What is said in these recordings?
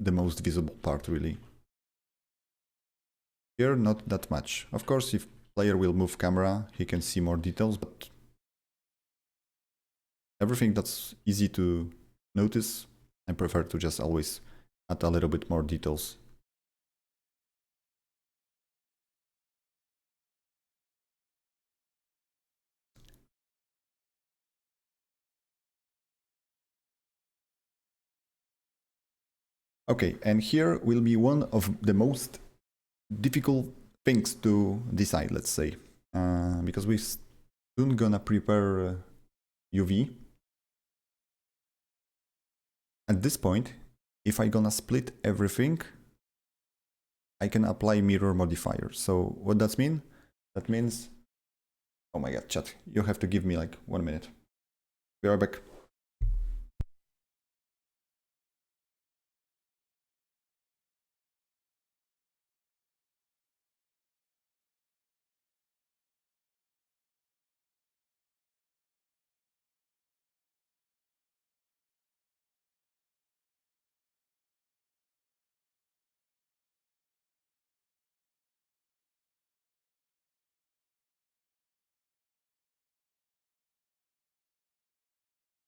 the most visible part, really. Here, not that much. Of course, if player will move camera, he can see more details, but everything that's easy to notice, I prefer to just always add a little bit more details. Okay, and here will be one of the most difficult things to decide, let's say, because we're soon gonna prepare UV. At this point, if I'm gonna split everything, I can apply mirror modifier. So what does mean? That means, oh my god, chat, you have to give me like 1 minute. We are back.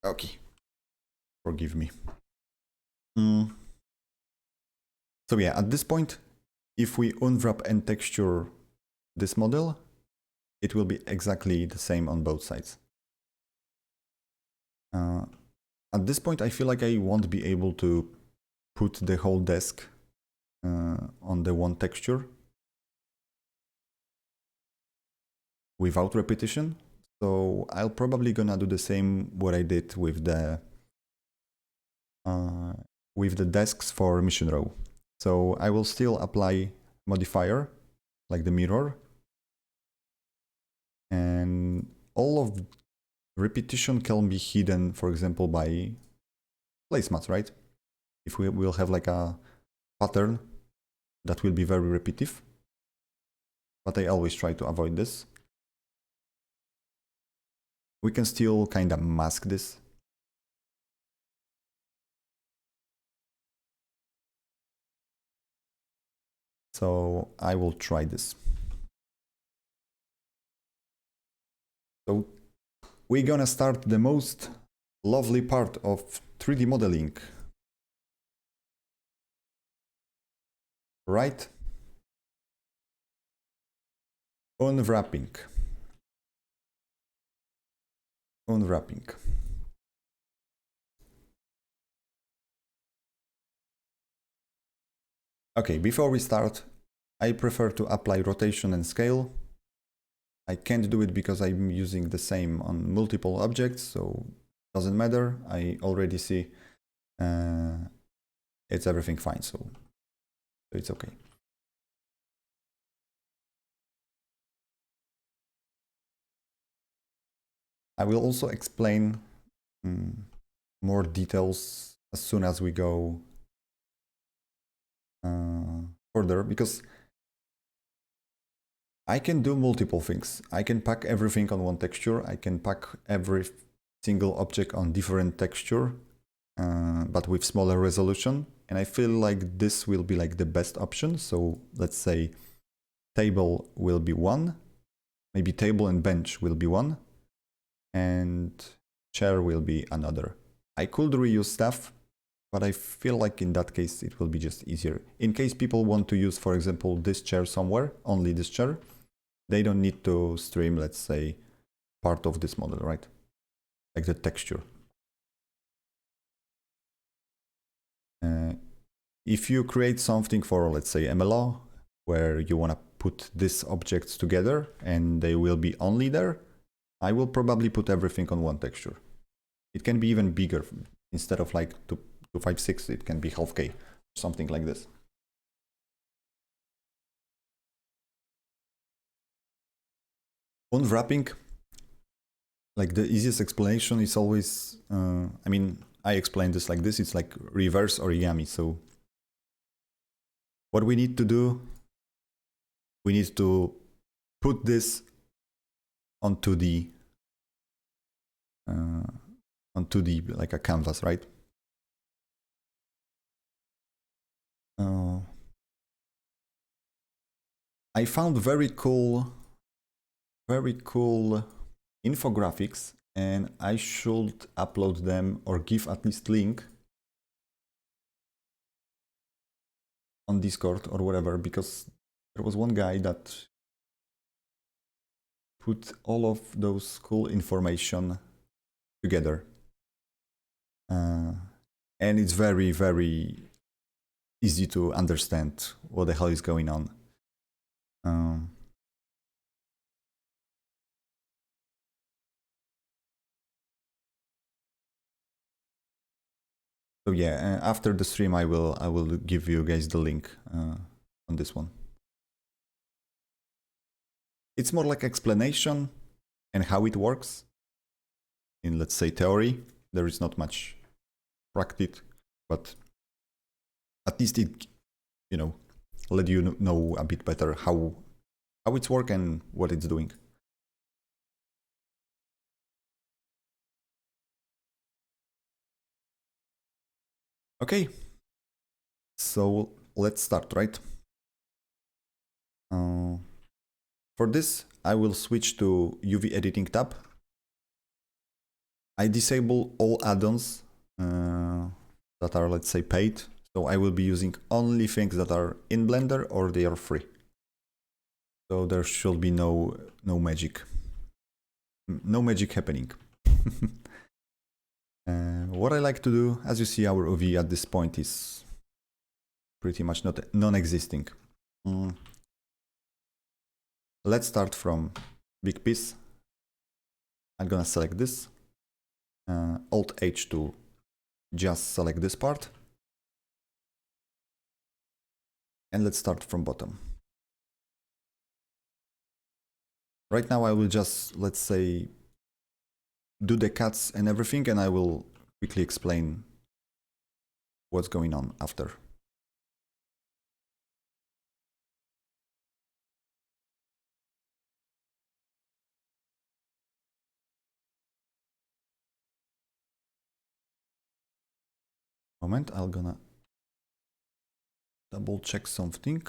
Okay, forgive me. So yeah, at this point, if we unwrap and texture this model, it will be exactly the same on both sides. At this point, I feel like I won't be able to put the whole desk on the one texture without repetition. So I'll probably gonna do the same what I did with the desks for mission row. So I will still apply modifier like the mirror, and all of repetition can be hidden, for example, by placemats, right? If we will have like a pattern that will be very repetitive, but I always try to avoid this. We can still kind of mask this. So I will try this. So we're gonna start the most lovely part of 3D modeling. Right? Unwrapping. Unwrapping. Okay, before we start, I prefer to apply rotation and scale. I can't do it because I'm using the same on multiple objects, so it doesn't matter. I already see it's everything fine, so it's okay. I will also explain more details as soon as we go further, because I can do multiple things. I can pack everything on one texture. I can pack every single object on different texture, but with smaller resolution. And I feel like this will be like the best option. So let's say table will be one, maybe table and bench will be one, and chair will be another. I could reuse stuff, but I feel like in that case it will be just easier. In case people want to use, for example, this chair somewhere, only this chair, they don't need to stream, let's say, part of this model, right? Like the texture. If you create something for, let's say, MLO, where you want to put these objects together and they will be only there, I will probably put everything on one texture. It can be even bigger. Instead of like 256, it can be half K, something like this. Unwrapping, like the easiest explanation is always, I mean, I explained this like this, it's like reverse origami. So what we need to do, we need to put this onto the like a canvas, right? I found very cool infographics, and I should upload them or give at least link on Discord or whatever, because there was one guy that put all of those cool information together. And it's very, very easy to understand what the hell is going on. So yeah, after the stream, I will give you guys the link on this one. It's more like explanation and how it works in, let's say, theory. There is not much practice, but at least it, you know, let you know a bit better how it's work and what it's doing. Okay, so let's start, right? For this, I will switch to UV editing tab. I disable all add-ons that are, let's say, paid. So I will be using only things that are in Blender or they are free. So there should be no magic. No magic happening. What I like to do, as you see, our UV at this point is pretty much non-existing. Let's start from big piece. I'm gonna select this. Alt H to just select this part. And let's start from bottom. Right now I will just, let's say, do the cuts and everything, and I will quickly explain what's going on after. Moment, I'm gonna double check something.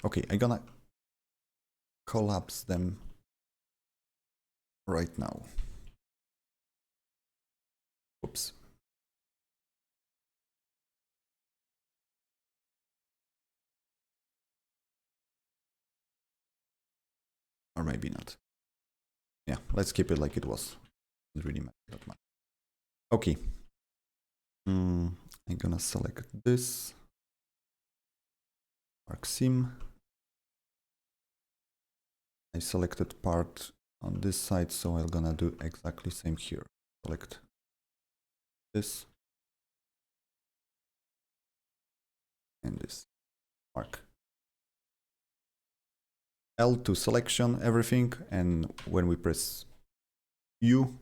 Okay, I'm gonna collapse them right now. Oops. Or maybe not. Yeah, let's keep it like it was. It really matters that much. Okay. I'm gonna select this. Arc sim. I selected part on this side, so I'm gonna do exactly same here. Select this and this. Mark. L to selection everything, and when we press U,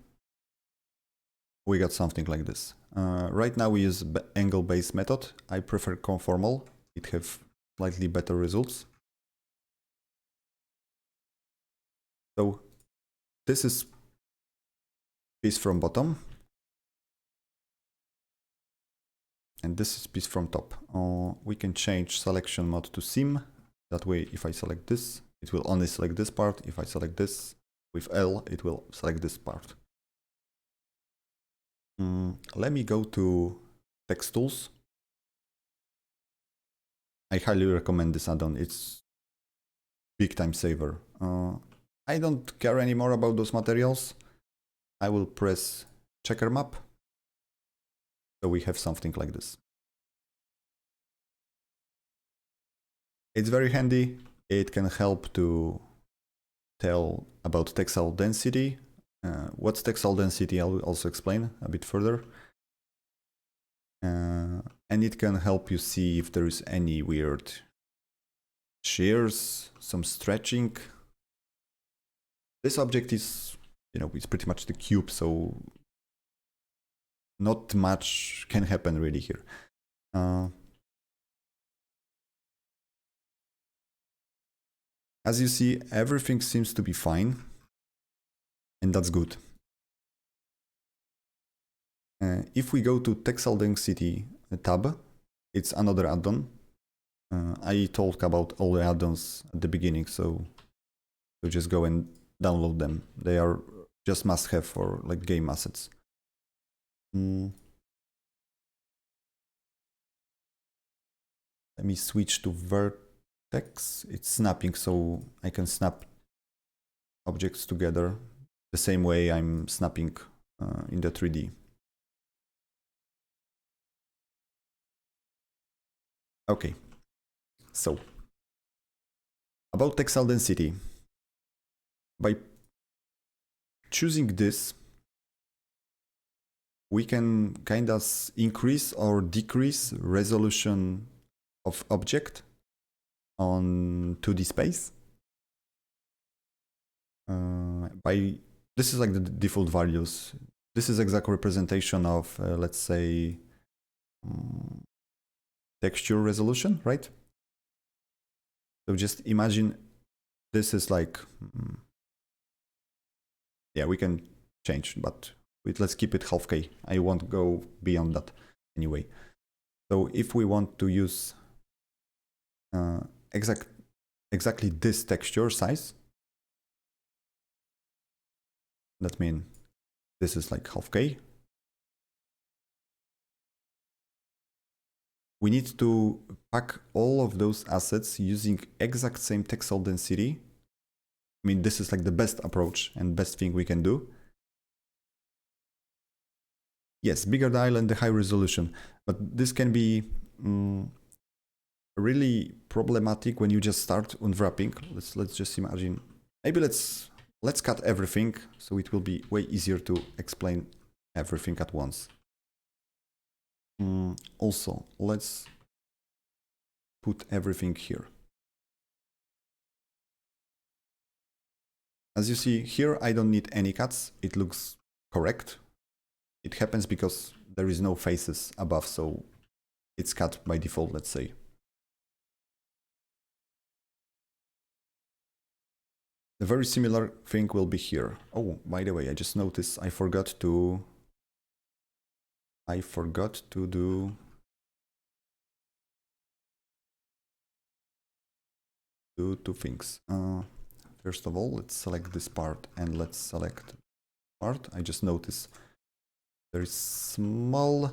we got something like this. Right now we use angle-based method. I prefer conformal. It have slightly better results. So this is piece from bottom, and this is piece from top. We can change selection mode to sim. That way, if I select this, it will only select this part. If I select this with L, it will select this part. Let me go to text tools. I highly recommend this add-on. It's big time saver. I don't care anymore about those materials. I will press checker map. So we have something like this. It's very handy. It can help to tell about textile density. What's textile density, I'll also explain a bit further. And it can help you see if there is any weird shears, some stretching. This object is, it's pretty much the cube, so not much can happen really here. As you see, everything seems to be fine, and that's good. If we go to Texel Density tab, it's another add-on. I talked about all the add-ons at the beginning, so just go and download them. They are just must-have for like game assets. Let me switch to vertex. It's snapping, so I can snap objects together the same way I'm snapping in the 3D. Okay, so about textile density. By choosing this, we can kind of increase or decrease resolution of object on 2D space. This is like the default values. This is exact representation of, let's say, texture resolution, right? So just imagine this is like, yeah, we can change, but let's keep it half K. I won't go beyond that anyway. So if we want to use exactly this texture size, that means this is like half K. We need to pack all of those assets using exact same textile density. I mean, this is like the best approach and best thing we can do. Yes, bigger dial and the high resolution, but this can be really problematic when you just start unwrapping. Let's just imagine. Maybe let's cut everything, so it will be way easier to explain everything at once. Also, let's put everything here. As you see here, I don't need any cuts. It looks correct. It happens because there is no faces above, so it's cut by default, let's say. A very similar thing will be here. Oh, by the way, I just noticed I forgot to do two things. First of all, let's select this part and let's select part. I just noticed there is small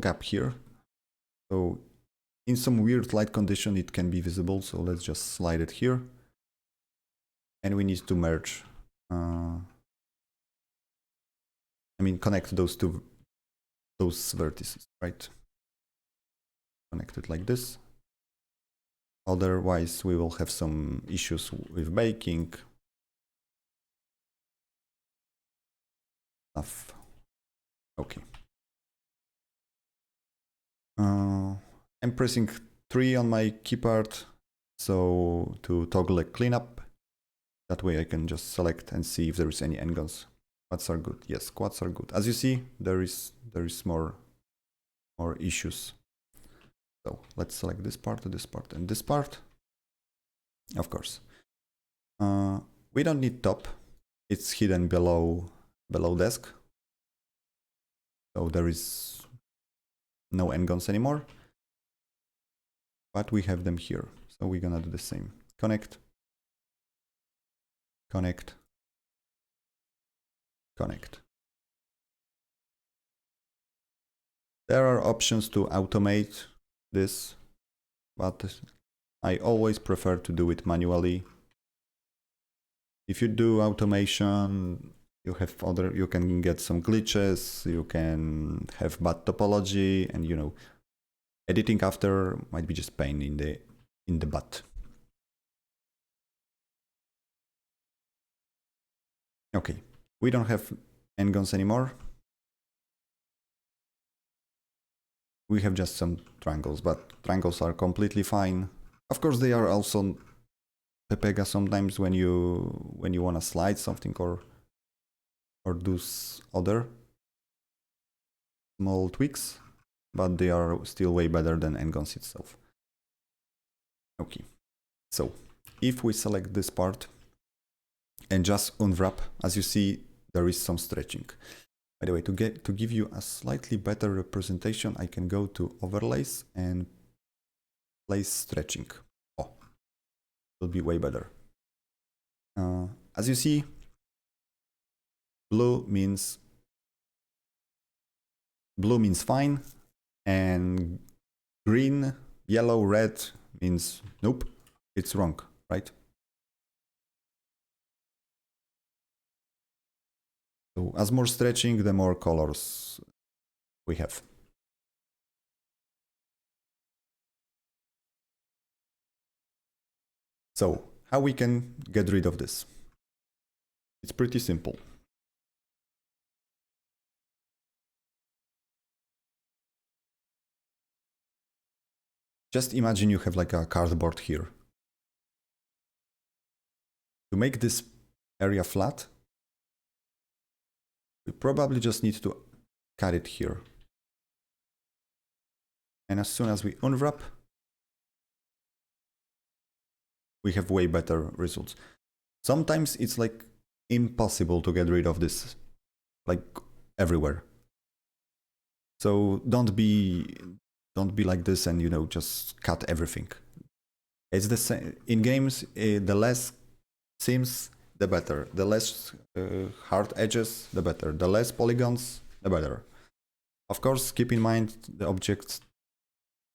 gap here. So in some weird light condition, it can be visible. So let's just slide it here. And we need to merge. I mean, connect those vertices, right? Connect it like this. Otherwise, we will have some issues with baking. Stuff. Okay. I'm pressing 3 on my keypad, so to toggle a cleanup. That way I can just select and see if there is any n-gons. Quads are good. Yes, quads are good. As you see, there is more issues. So let's select this part, and this part. Of course. We don't need top. It's hidden below desk. So there is no n-gons anymore. But we have them here. So we're gonna do the same. Connect. Connect. Connect. There are options to automate this, but I always prefer to do it manually. If you do automation, you can get some glitches, you can have bad topology, and you know, editing after might be just pain in the butt. Okay, we don't have n-gons anymore. We have just some triangles, but triangles are completely fine. Of course, they are also Pepega sometimes when you want to slide something or do other small tweaks. but they are still way better than Ngons itself. Okay, so if we select this part and just unwrap, as you see, there is some stretching. By the way, to give you a slightly better representation, I can go to overlays and place stretching. Oh, it will be way better. As you see, blue means fine, and green, yellow, red means nope, it's wrong, right? So as more stretching, the more colors we have. So how we can get rid of this? It's pretty simple. Just imagine you have like a cardboard here. To make this area flat, we probably just need to cut it here. And as soon as we unwrap, we have way better results. Sometimes it's like impossible to get rid of this, like everywhere. So don't be like this and, you know, just cut everything. It's the same in games. The less seams, the better. The less hard edges, the better. The less polygons, the better. Of course, keep in mind the object's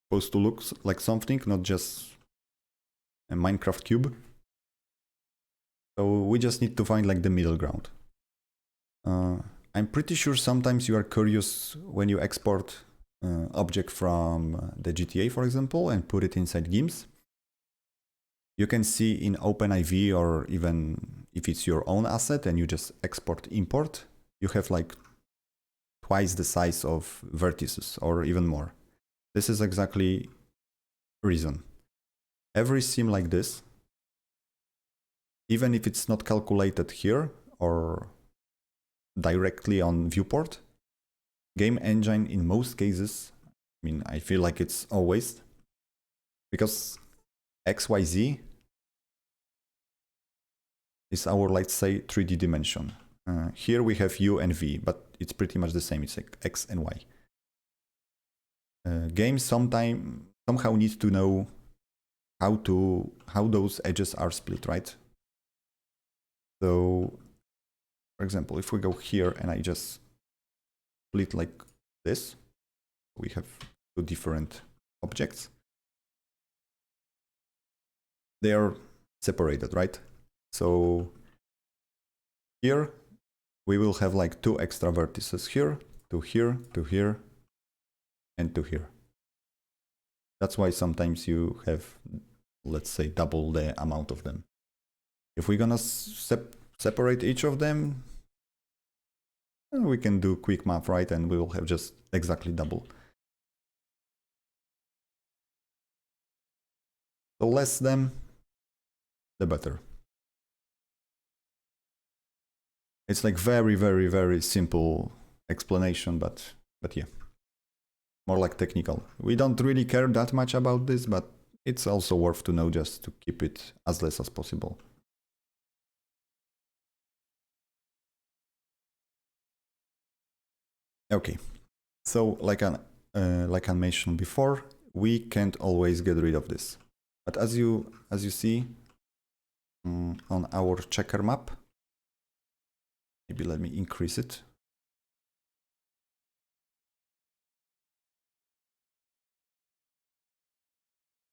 supposed to look like something, not just a Minecraft cube. So we just need to find like the middle ground. I'm pretty sure sometimes you are curious when you export object from the GTA, for example, and put it inside games. You can see in OpenIV, or even if it's your own asset and you just export import, you have like twice the size of vertices or even more. This is exactly reason. Every seam like this, even if it's not calculated here or directly on viewport, game engine in most cases, I mean, I feel like it's always, because XYZ is our, let's say, 3D dimension. Here we have U and V, but it's pretty much the same. It's like X and Y. Games somehow need to know how those edges are split, right? So, for example, if we go here and I just split like this, we have two different objects. They are separated, right? So here we will have like two extra vertices here, to here, to here, and to here. That's why sometimes you have, let's say, double the amount of them. If we're gonna separate each of them, we can do quick math, right? And we will have just exactly double. The less them, the better. It's like very, very, very simple explanation, but yeah, more like technical. We don't really care that much about this, but it's also worth to know just to keep it as less as possible. Okay, so like I mentioned before, we can't always get rid of this. But as you see on our checker map, maybe let me increase it.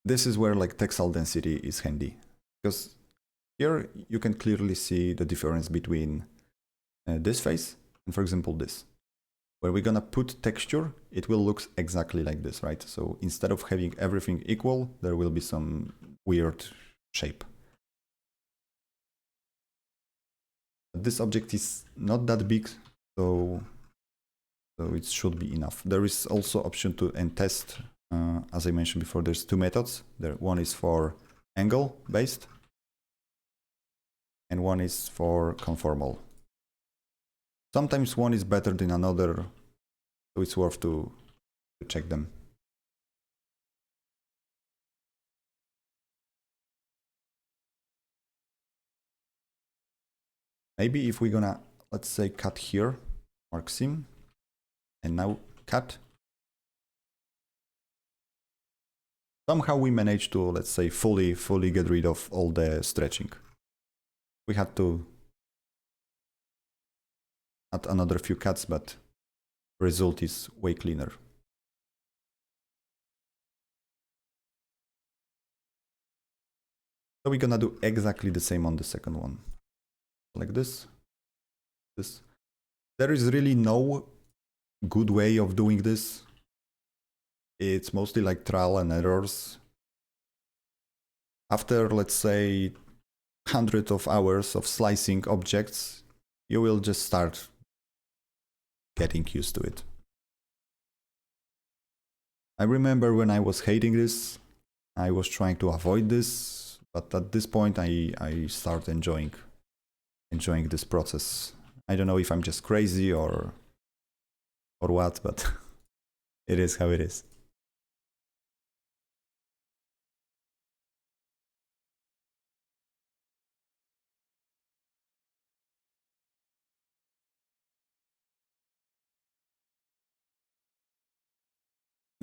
This is where like textile density is handy, because here you can clearly see the difference between this face and, for example, this. Where we're gonna put texture, it will look exactly like this, right? So instead of having everything equal, there will be some weird shape. This object is not that big, so it should be enough. There is also option to test. As I mentioned before, there's two methods. One is for angle based, and one is for conformal. Sometimes one is better than another, so it's worth to to check them. Maybe if we're gonna, let's say, cut here, mark seam, and now cut. Somehow we managed to, let's say, fully get rid of all the stretching. We had to add another few cuts, but the result is way cleaner. So we're gonna do exactly the same on the second one. Like this. There is really no good way of doing this. It's mostly like trial and errors. After, let's say, hundreds of hours of slicing objects, you will just start getting used to it. I remember when I was hating this, I was trying to avoid this, but at this point I start enjoying this process. I don't know if I'm just crazy or what, but it is how it is.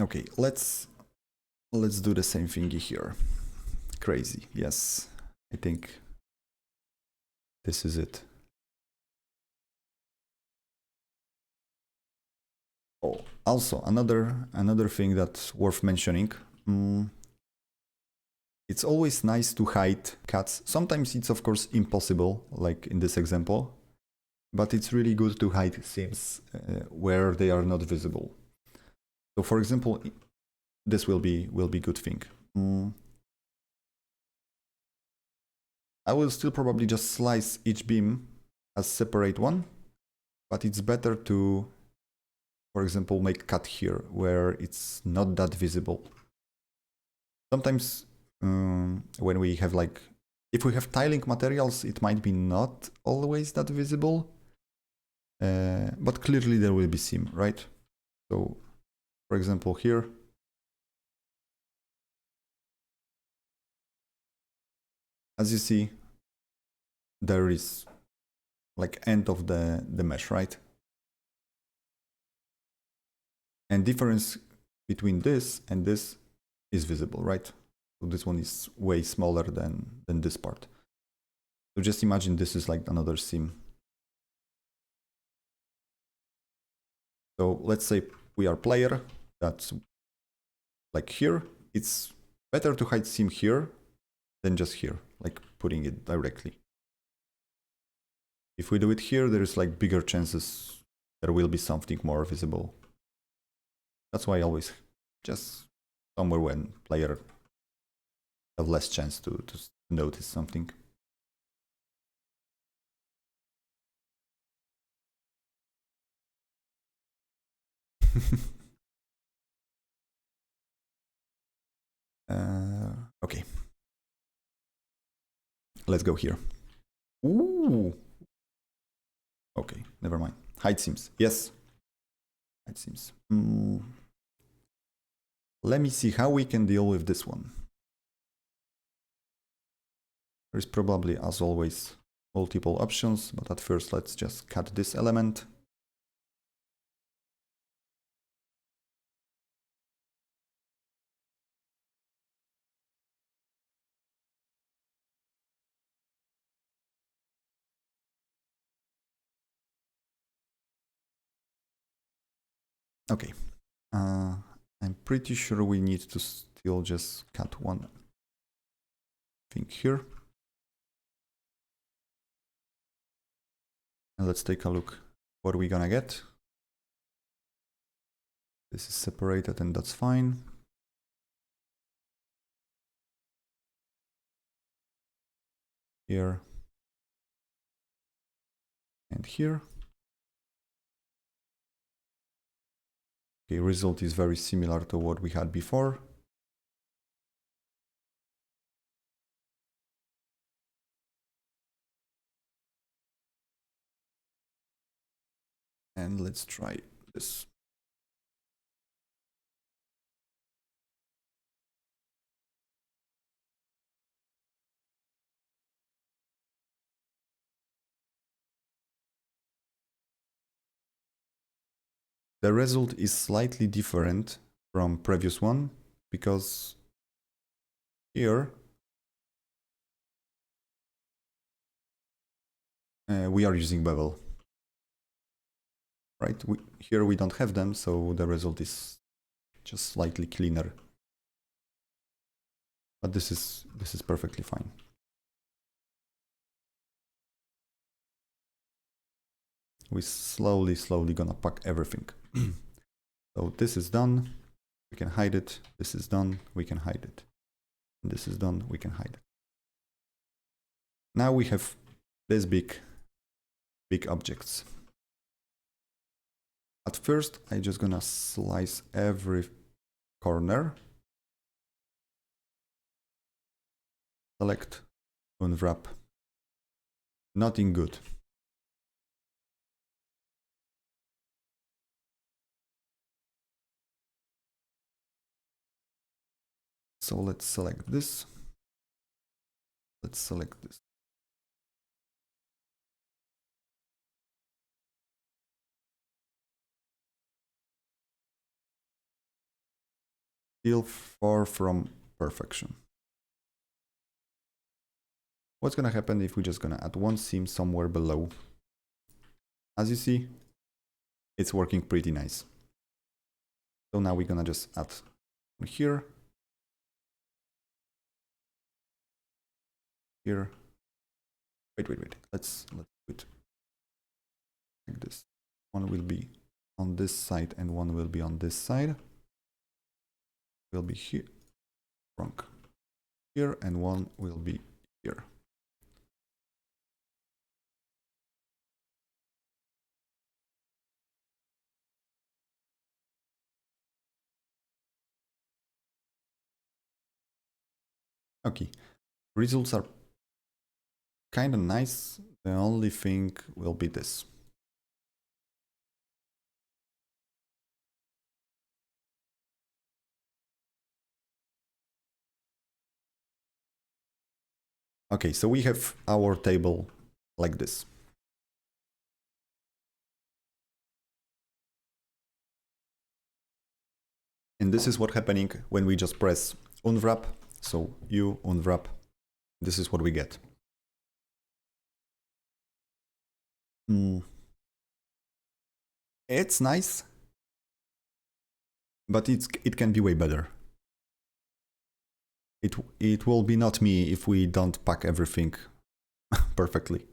Okay, let's do the same thing here. Crazy, yes. I think this is it. Oh, also another thing that's worth mentioning. It's always nice to hide cuts. Sometimes it's of course impossible, like in this example, but it's really good to hide seams where they are not visible. So for example, this will be good thing. I will still probably just slice each beam as separate one, but it's better to, for example, make cut here where it's not that visible. Sometimes when we have like, if we have tiling materials, it might be not always that visible, but clearly there will be seam, right? So for example here, as you see, there is like end of the mesh, right? And difference between this and this is visible, right? So this one is way smaller than this part. So just imagine this is like another seam. So let's say we are player, that's like here. It's better to hide seam here than just here, like putting it directly. If we do it here, there's like bigger chances there will be something more visible. That's why I always just somewhere when player have less chance to notice something. Okay. Let's go here. Ooh. Okay, never mind. Hide seams. Yes. Hide seams. Let me see how we can deal with this one. There's probably, as always, multiple options, but at first let's just cut this element. Okay. I'm pretty sure we need to still just cut one thing here. And let's take a look what we're gonna get. This is separated and that's fine. Here and here. Okay, result is very similar to what we had before. And let's try this. the result is slightly different from previous one, because here we are using bevel, right? Here we don't have them, so the result is just slightly cleaner. But this is perfectly fine. We slowly gonna pack everything. So this is done, we can hide it. This is done, we can hide it. This is done, we can hide it. Now we have this big objects. At first, I'm just gonna slice every corner. Select, unwrap. Nothing good. So let's select this. Let's select this. Still far from perfection. What's gonna happen if we're just gonna add one seam somewhere below? As you see, it's working pretty nice. So now we're gonna just add here. Here. Wait. Let's do it like this. One will be on this side and one will be on this side. Will be here, wrong, here, and one will be here. Okay, results are kind of nice. The only thing will be this. Okay, so we have our table like this. And this is what's happening when we just press unwrap. So you unwrap, this is what we get. It's nice, but it can be way better. It will be not me if we don't pack everything perfectly.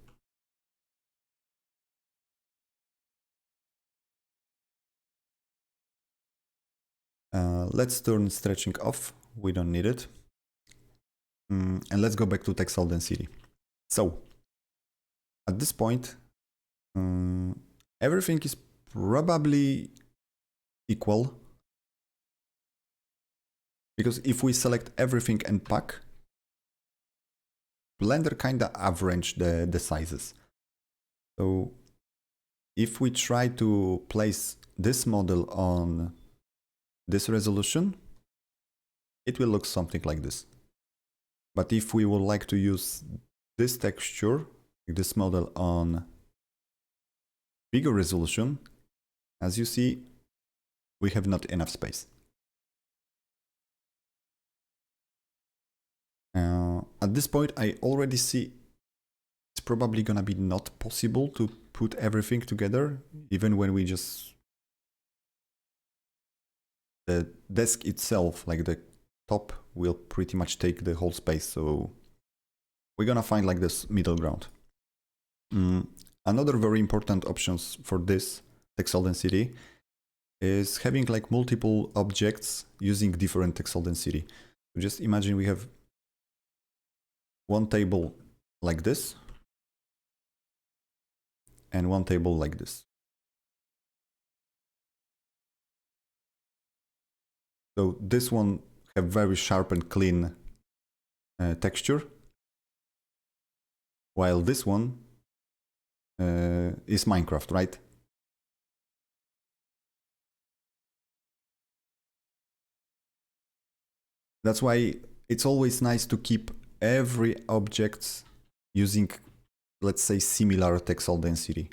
Let's turn stretching off. We don't need it. And let's go back to textile density. So at this point, everything is probably equal. Because if we select everything and pack, Blender kinda average the sizes. So if we try to place this model on this resolution, it will look something like this. But if we would like to use this texture, this model on bigger resolution, as you see, we have not enough space. At this point, I already see it's probably gonna be not possible to put everything together, even when we just... The desk itself, like the top, will pretty much take the whole space, so we're gonna find like this middle ground. Another very important options for this textile density is having like multiple objects using different textile density. So just imagine we have one table like this and one table like this. So this one have very sharp and clean texture, while this one is Minecraft, right? That's why it's always nice to keep every object using, let's say, similar textile density.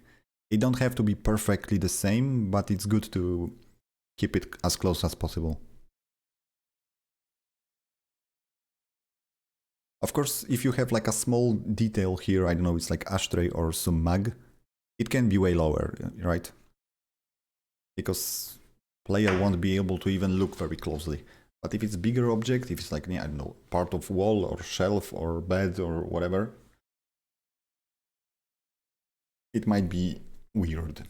They don't have to be perfectly the same, but it's good to keep it as close as possible. Of course, if you have like a small detail here, I don't know, it's like ashtray or some mug, it can be way lower, right? Because player won't be able to even look very closely. But if it's bigger object, if it's like, I don't know, part of wall or shelf or bed or whatever, it might be weird.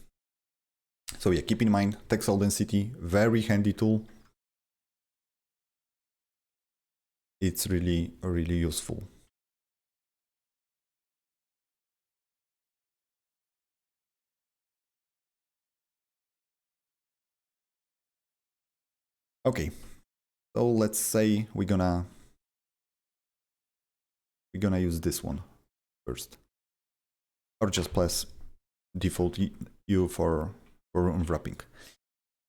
So yeah, keep in mind, textile density, very handy tool. It's really, really useful. Okay, so let's say we're gonna use this one first, or just press default U for unwrapping.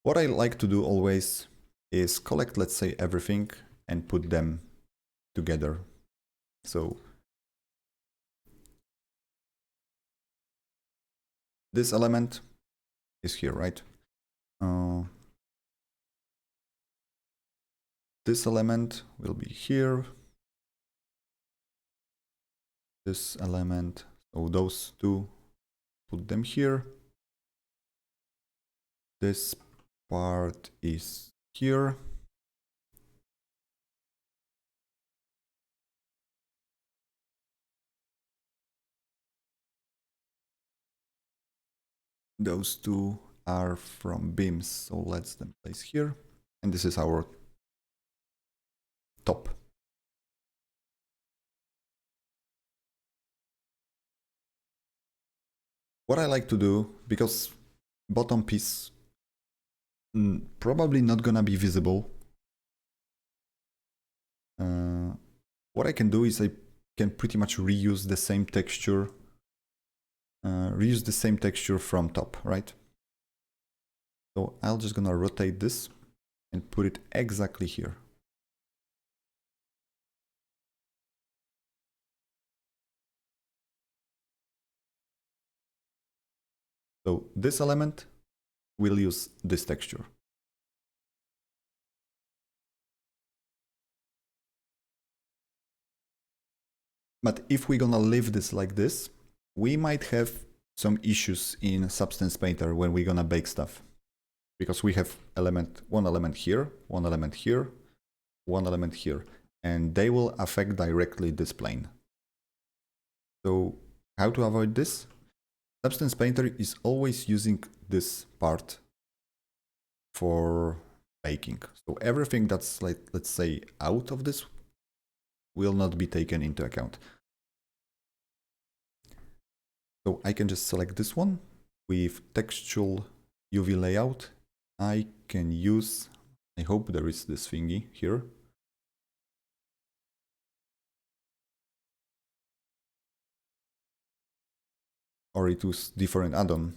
What I like to do always is collect, let's say, everything and put them together. So this element is here, right? This element will be here. This element, so those two, put them here. This part is here. Those two are from beams, so let's them place here. And this is our top. What I like to do, because bottom piece probably not gonna be visible, what I can do is I can pretty much reuse the same texture, from top, right? So I'll just gonna rotate this and put it exactly here. So this element will use this texture. But if we're gonna leave this like this, we might have some issues in Substance Painter when we're gonna bake stuff. Because we have one element here, one element here, one element here, and they will affect directly this plane. So how to avoid this? Substance Painter is always using this part for baking. So everything that's like, let's say, out of this will not be taken into account. So I can just select this one with textual UV layout. I can use, I hope there is this thingy here. Or it was different add-on.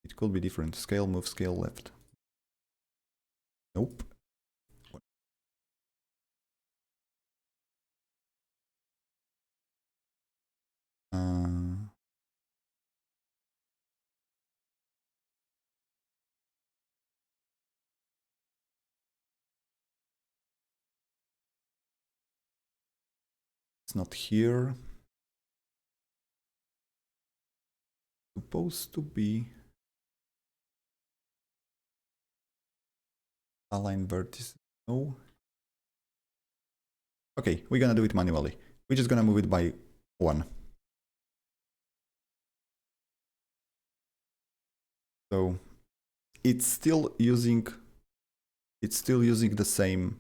It could be different. Scale, move, scale left. Nope. It's not here. Supposed to be align vertices. No. Okay, we're gonna do it manually. We're just gonna move it by 1. So it's still using the same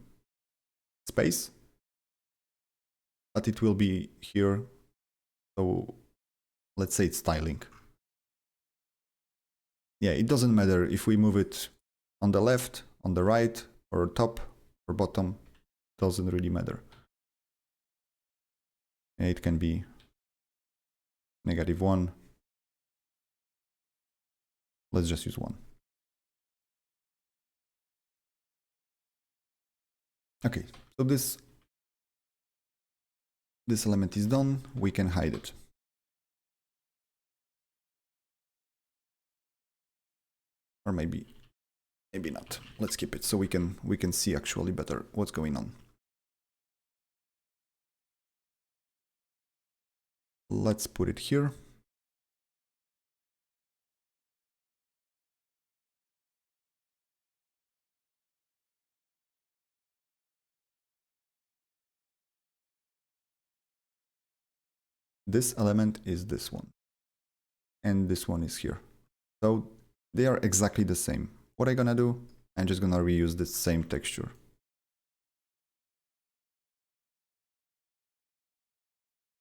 space, but it will be here. So let's say it's styling. Yeah, it doesn't matter if we move it on the left, on the right, or top or bottom, doesn't really matter. It can be -1. Let's just use 1. Okay, so this element is done. We can hide it. or maybe not. Let's keep it so we can see actually better what's going on. Let's put it here. This element is this one, and this one is here. So they are exactly the same. What I'm gonna do, I'm just gonna reuse the same texture.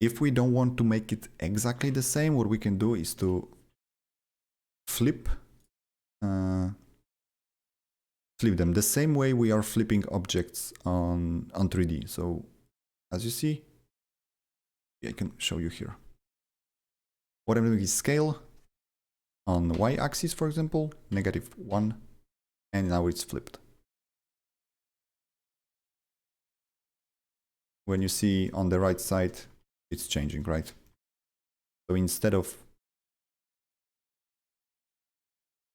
If we don't want to make it exactly the same, what we can do is to flip them the same way we are flipping objects on 3D. So as you see, I can show you here. What I'm doing is scale on the y-axis, for example, -1, and now it's flipped. When you see on the right side, it's changing, right? So instead of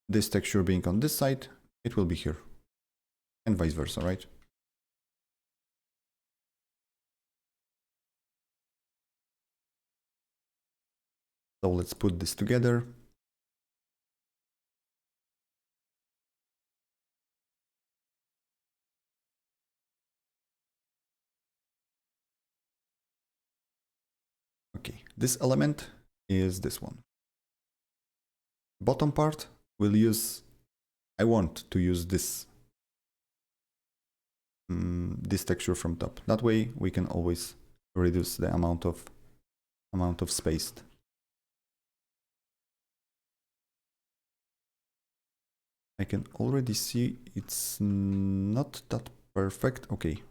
this texture being on this side, it will be here, and vice versa, right? So let's put this together. Okay, this element is this one. Bottom part will use, I want to use this this texture from top. That way we can always reduce the amount of space. I can already see it's not that perfect. Okay,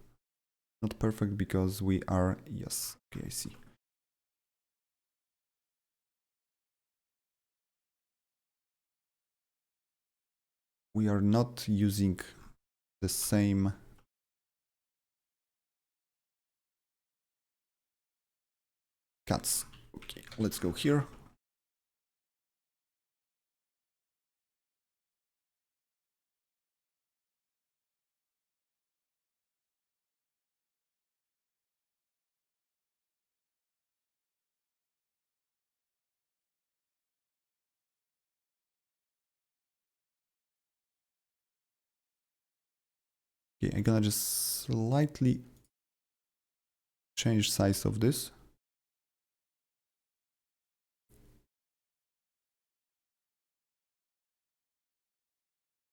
not perfect because we are, yes, okay, I see. We are not using the same cuts. Okay, let's go here. Okay, I'm gonna just slightly change size of this.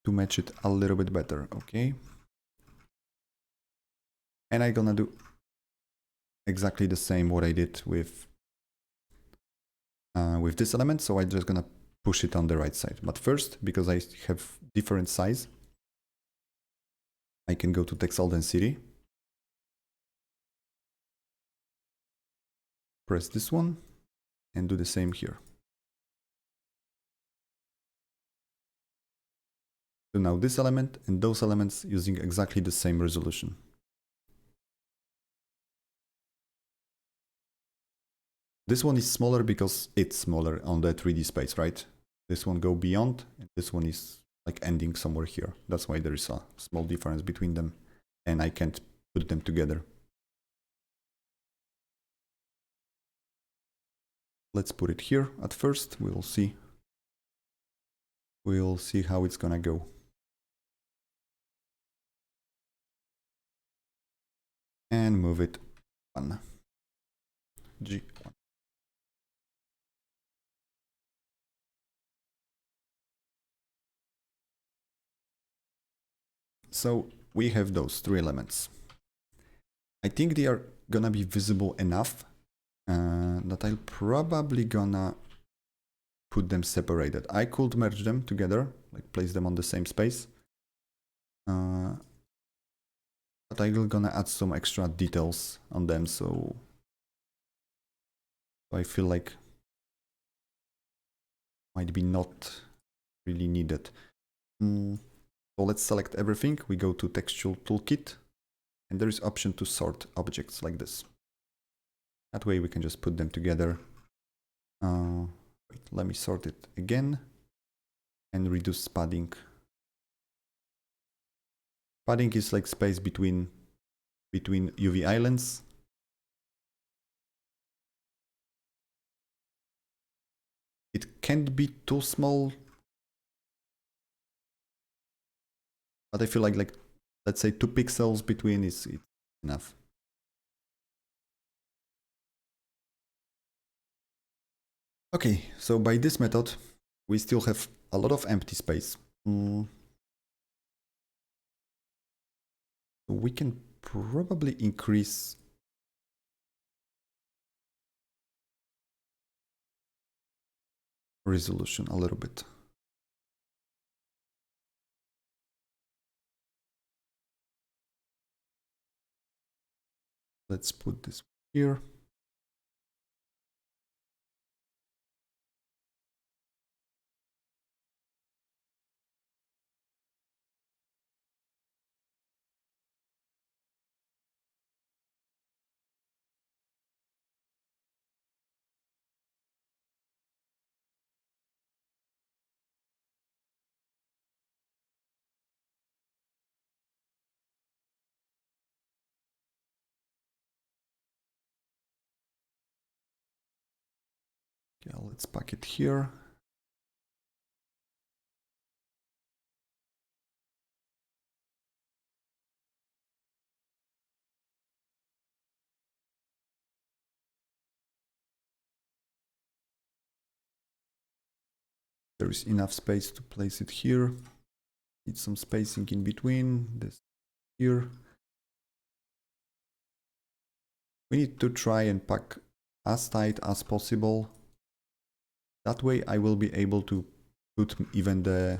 To match it a little bit better, okay? And I'm gonna do exactly the same what I did with this element, so I'm just gonna push it on the right side. But first, because I have different size, I can go to textile density, press this one, and do the same here. So now this element and those elements using exactly the same resolution. This one is smaller because it's smaller on the 3D space, right? This one go beyond, and this one is like ending somewhere here. That's why there is a small difference between them, and I can't put them together. Let's put it here at first. We'll see how it's gonna go. And move it 1. G1. So we have those 3 elements. I think they are gonna be visible enough that I'm probably gonna put them separated. I could merge them together, like place them on the same space. But I'm gonna add some extra details on them, so I feel like might be not really needed. So let's select everything. We go to Textual Toolkit, and there is option to sort objects like this. That way we can just put them together. Wait, let me sort it again. and reduce padding. Padding is like space between UV islands. It can't be too small, but I feel like let's say 2 pixels between is enough. Okay, so by this method, we still have a lot of empty space. We can probably increase resolution a little bit. Let's put this here. Yeah, let's pack it here. There is enough space to place it here. Need some spacing in between this here. We need to try and pack as tight as possible. That way I will be able to put even the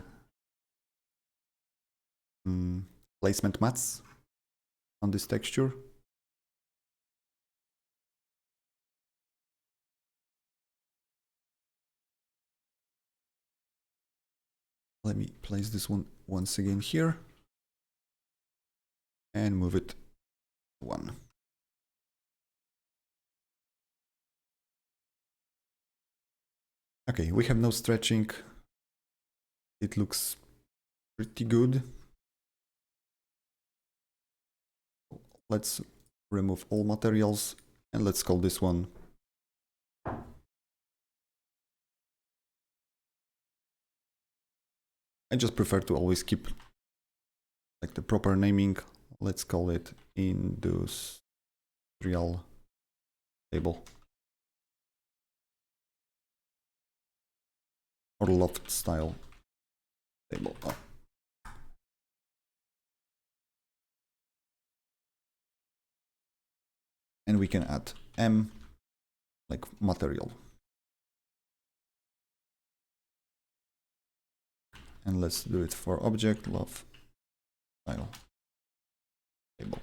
placement mats on this texture. Let me place this one once again here and move it 1. Okay, we have no stretching. It looks pretty good. Let's remove all materials and let's call this one I just prefer to always keep like the proper naming. Let's call it industrial table or loft style table. Oh. And we can add M like material. And let's do it for object loft style table.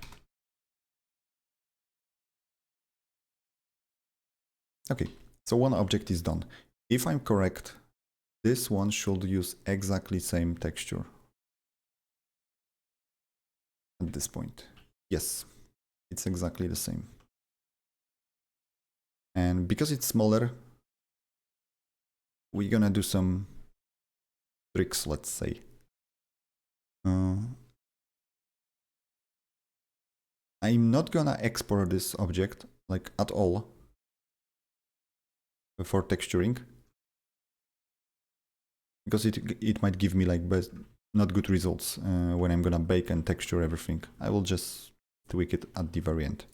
Okay, so one object is done. If I'm correct, this one should use exactly same texture at this point. Yes, it's exactly the same. And because it's smaller, we're gonna do some tricks, let's say. I'm not gonna export this object like at all for texturing, because it might give me like not good results when I'm gonna bake and texture everything. I will just tweak it at the very end.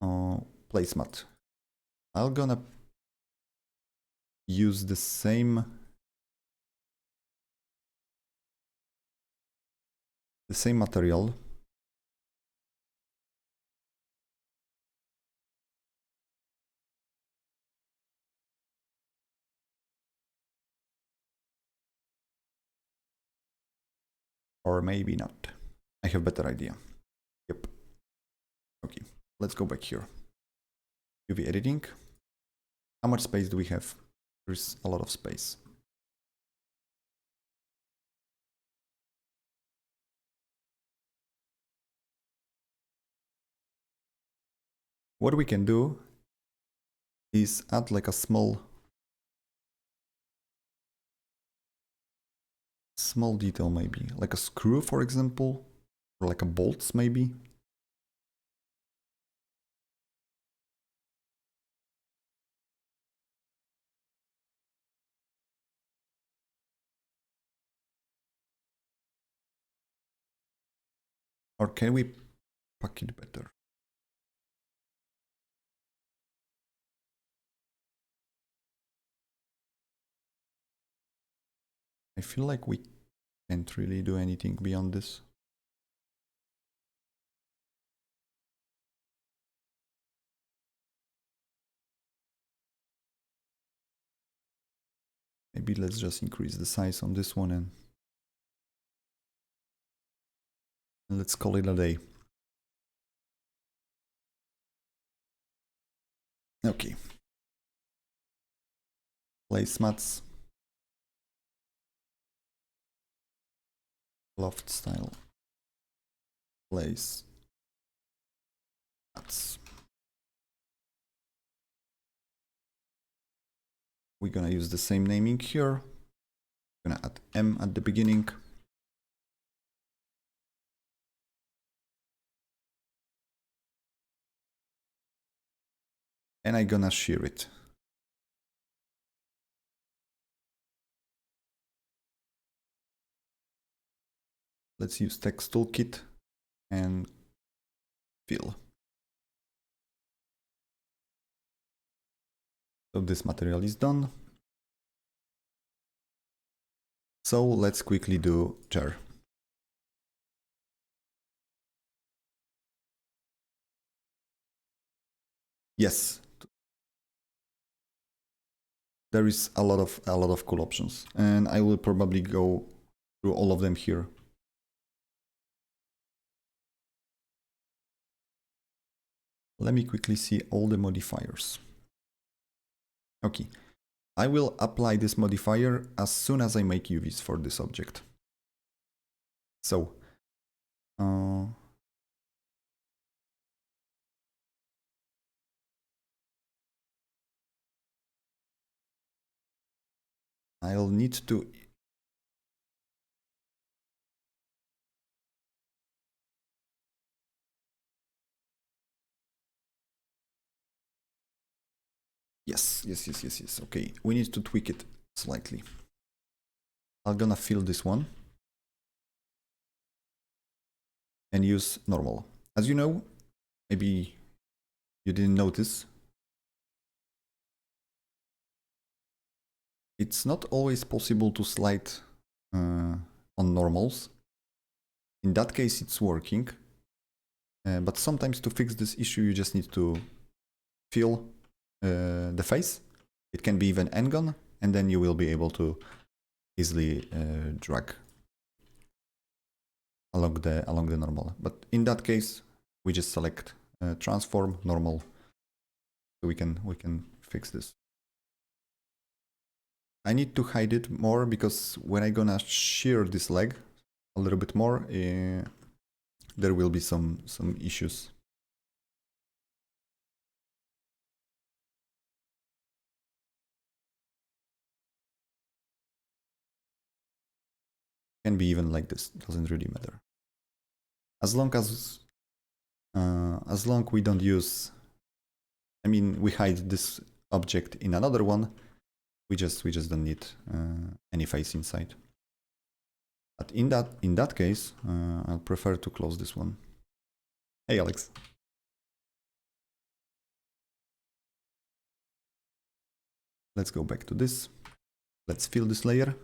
Placemat. I'm gonna use the same material. Or maybe not. I have a better idea. Yep. Okay, let's go back here. UV editing. How much space do we have? There's a lot of space. What we can do is add like a small small detail maybe, like a screw for example, or like a bolts maybe. Or can we pack it better? I feel like we can't really do anything beyond this. Maybe let's just increase the size on this one and let's call it a day. Okay. Placemats. Loft style. Place. Mats. We're gonna use the same naming here. We're gonna add M at the beginning. And I'm gonna shear it. Let's use text toolkit and fill. So this material is done. So let's quickly do chair. Yes. There is a lot of cool options, and I will probably go through all of them here. Let me quickly see all the modifiers. Okay, I will apply this modifier as soon as I make UVs for this object. So, I'll need to yes. Okay, we need to tweak it slightly. I'm gonna fill this one and use normal. As you know, maybe you didn't notice, it's not always possible to slide on normals. In that case, it's working. But sometimes to fix this issue, you just need to fill the face. It can be even n-gon, and then you will be able to easily drag along the normal. But in that case, we just select transform normal, so we can fix this. I need to hide it more because when I'm gonna shear this leg a little bit more, there will be some issues. Can be even like this, doesn't really matter. As long we don't use, I mean, we hide this object in another one, we just don't need any face inside. But in that case, I'll prefer to close this one. Hey, Alex. Let's go back to this. Let's fill this layer.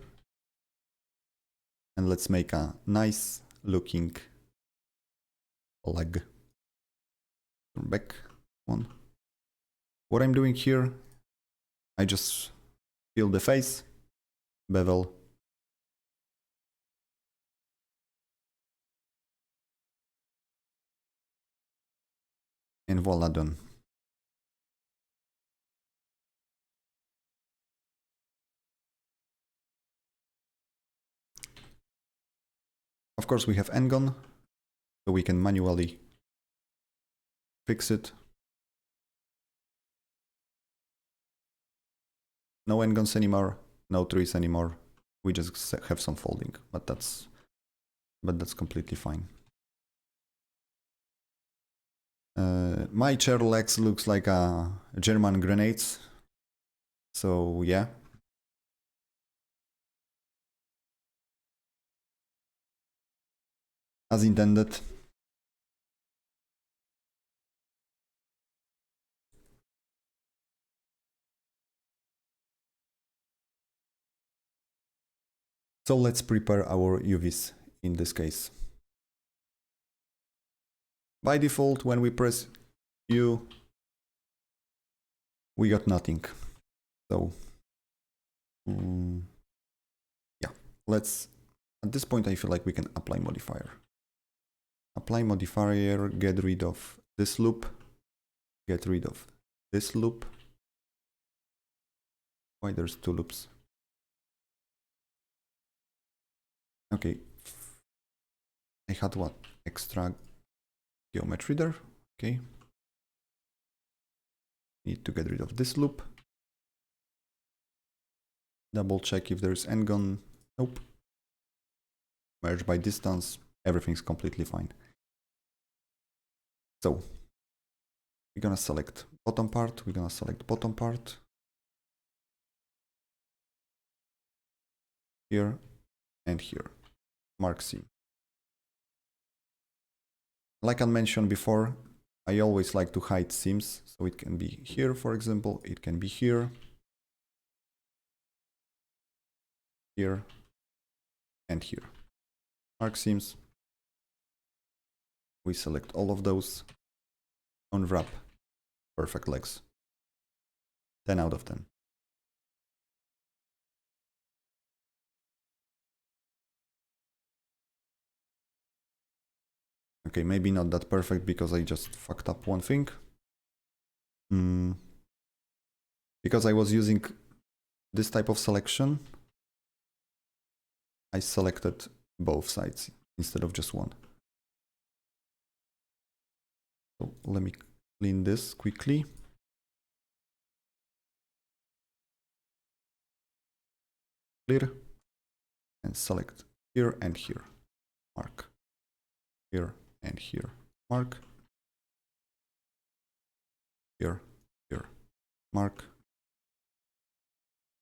And let's make a nice looking leg. Turn back one. What I'm doing here, I just fill the face, bevel, and voila, done. Of course, we have n-gon, so we can manually fix it. No n-gons anymore, no trees anymore. We just have some folding, but that's completely fine. My chair legs looks like a German grenades. So yeah. As intended. So let's prepare our UVs in this case. By default, when we press U, we got nothing. So yeah, let's, at this point I feel like we can apply modifier. Apply modifier, get rid of this loop, get rid of this loop. Why there's two loops? Okay, I had what? Extra geometry there. Okay. Need to get rid of this loop. Double check if there's n-gon. Nope. Merge by distance. Everything's completely fine. So we're gonna select bottom part. We're gonna select bottom part. Here and here. Mark C. Like I mentioned before, I always like to hide seams. So it can be here, for example. It can be here. Here. And here. Mark seams. We select all of those. Unwrap. Perfect legs. 10 out of 10. Okay, maybe not that perfect because I just fucked up one thing. Because I was using this type of selection, I selected both sides instead of just one. So let me clean this quickly. Clear. And select here and here. Mark. Here and here. Mark. Here, here. Mark.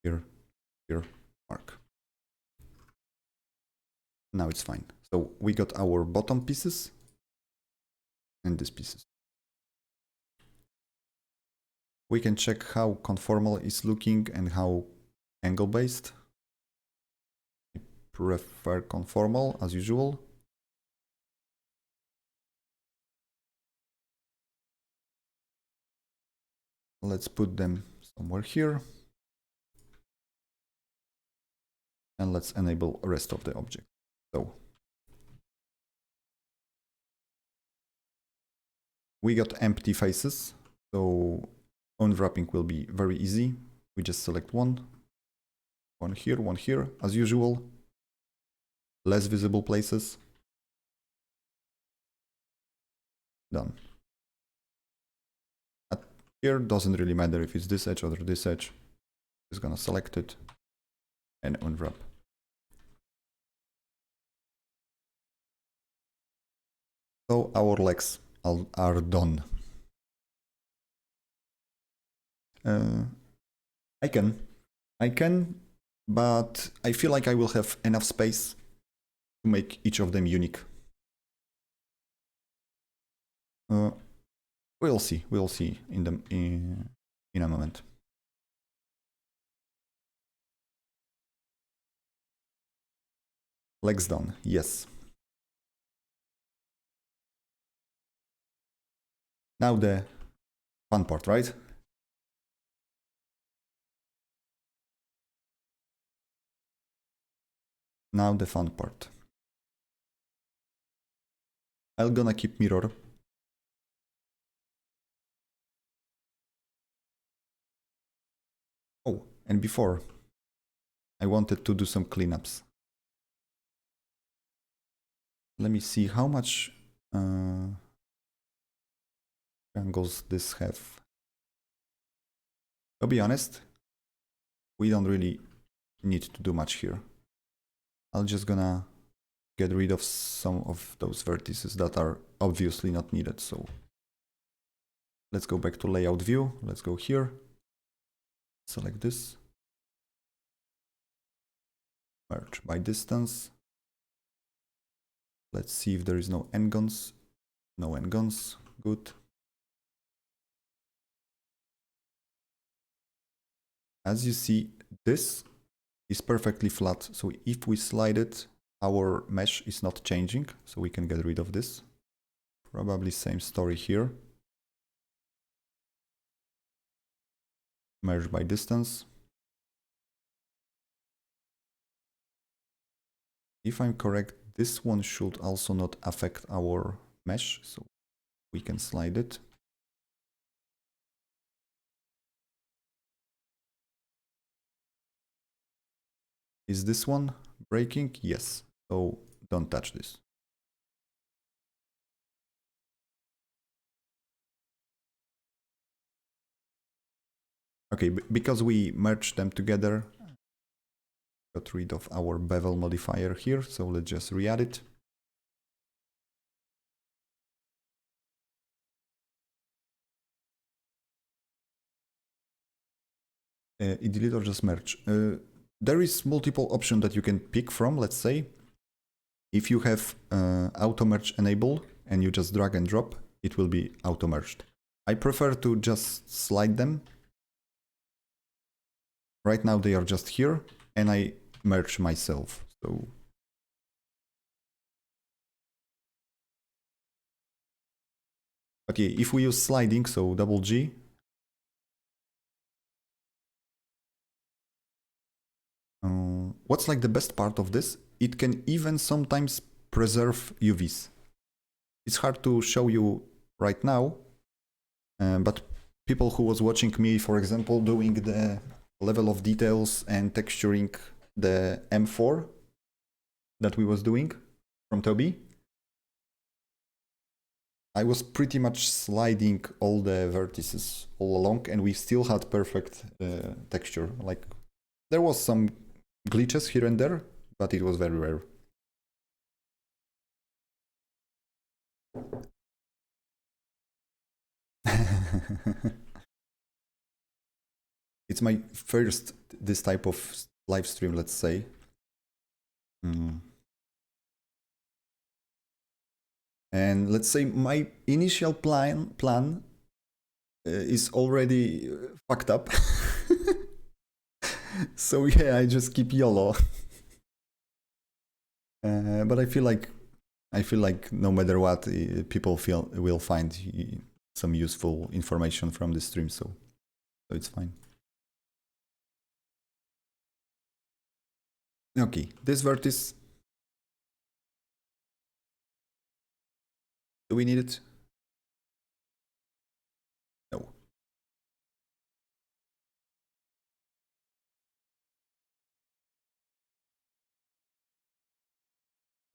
Here, here. Mark. Now it's fine. So we got our bottom pieces and these pieces. We can check how conformal is looking and how angle based. I prefer conformal as usual. Let's put them somewhere here. And let's enable the rest of the object. So we got empty faces. So unwrapping will be very easy. We just select one here, as usual. Less visible places. Done. Here doesn't really matter if it's this edge or this edge. Just gonna select it and unwrap. So our legs are done. I can, but I feel like I will have enough space to make each of them unique. We'll see in a moment. Legs done, yes. Now the fun part, right? Now the fun part. I'm gonna keep mirror. Oh, and before, I wanted to do some cleanups. Let me see how much angles this have. To be honest, we don't really need to do much here. I'm just gonna get rid of some of those vertices that are obviously not needed. So let's go back to layout view. Let's go here. Select this. Merge by distance. Let's see if there is no n-gons. No n-gons. Good. As you see, this is perfectly flat. So if we slide it, our mesh is not changing. So we can get rid of this. Probably same story here. Merge by distance. If I'm correct, this one should also not affect our mesh. So we can slide it. Is this one breaking? Yes. So don't touch this. Okay, because we merged them together, got rid of our bevel modifier here. So let's just re-add it. Delete or just merge. There is multiple options that you can pick from. Let's say if you have auto merge enabled and you just drag and drop, it will be auto merged. I prefer to just slide them. Right now they are just here and I merge myself. So okay, if we use sliding, so double G, what's like the best part of this? It can even sometimes preserve UVs. It's hard to show you right now, but people who was watching me, for example, doing the level of details and texturing the M4 that we was doing from Toby, I was pretty much sliding all the vertices all along and we still had perfect texture. Like there was some glitches here and there, but it was very rare. It's my first this type of live stream, let's say. And let's say my initial plan is already fucked up. So yeah, I just keep YOLO. But I feel like no matter what, people will find some useful information from this stream, so it's fine. Okay, this vertex. Do we need it? No.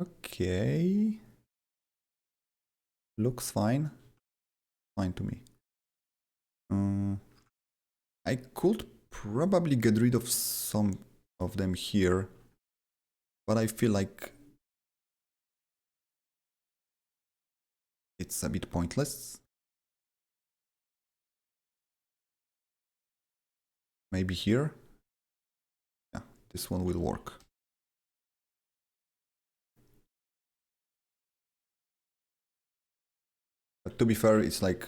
Okay. Looks fine. Fine to me. I could probably get rid of some of them here, but I feel like it's a bit pointless. Maybe here. Yeah, this one will work. But to be fair, it's like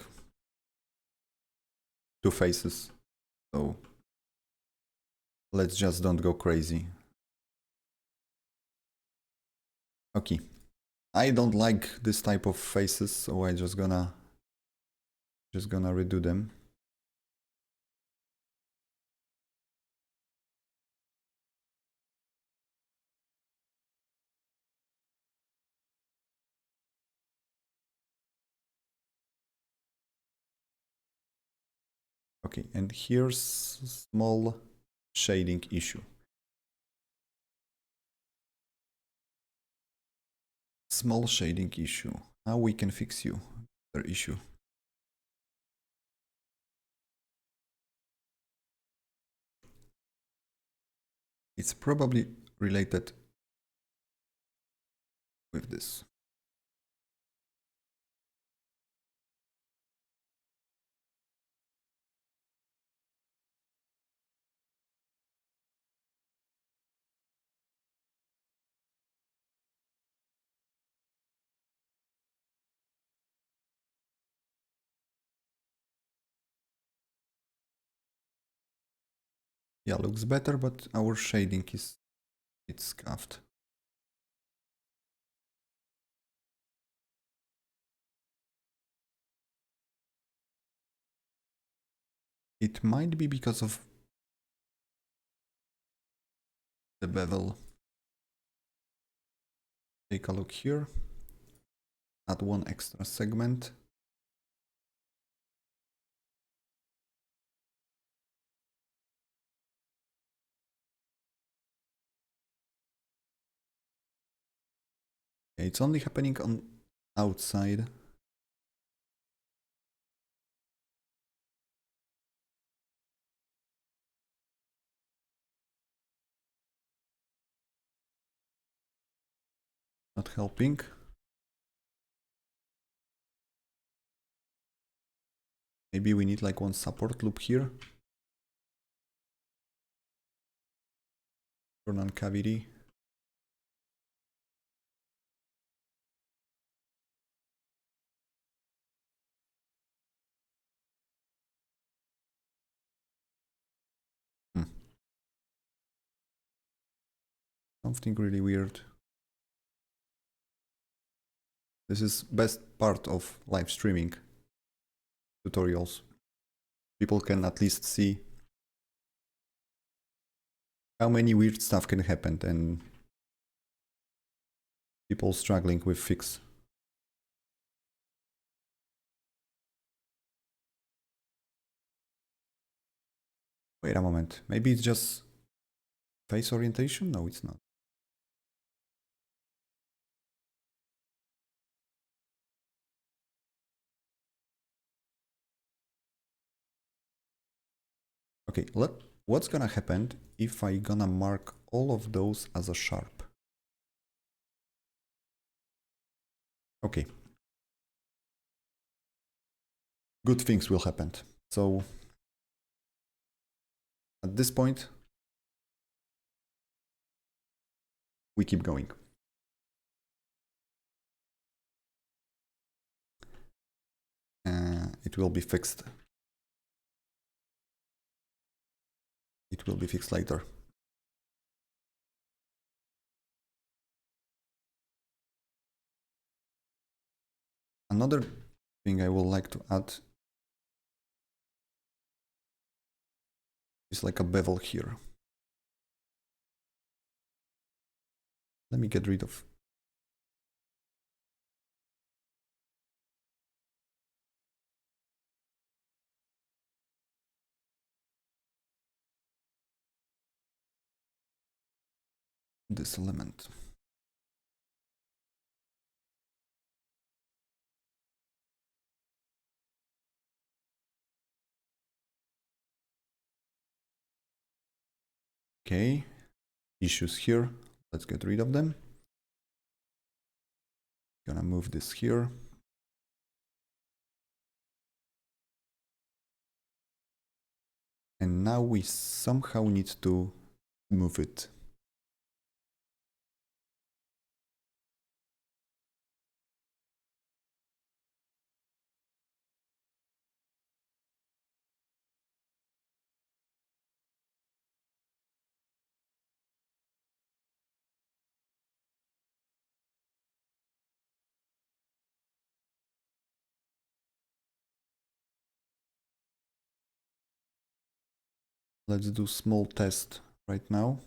two faces. So let's just don't go crazy. Okay. I don't like this type of faces, so I just gonna redo them. Okay, and here's small shading issue. Small shading issue. How we can fix you? Their issue. It's probably related with this. Yeah, looks better, but our shading is it's scuffed. It might be because of the bevel. Take a look here. Add one extra segment. It's only happening on outside. Not helping. Maybe we need like one support loop here. Turn on cavity. Something really weird. This is best part of live streaming tutorials. People can at least see how many weird stuff can happen and people struggling with fix. Wait a moment, maybe it's just face orientation? No, it's not. Okay, what's gonna happen if I gonna mark all of those as a sharp? Okay. Good things will happen. So at this point, we keep going. It will be fixed. It will be fixed later. Another thing I would like to add is like a bevel here. Let me get rid of this element. Okay, issues here. Let's get rid of them. Gonna move this here. And now we somehow need to move it. Let's do small test right now.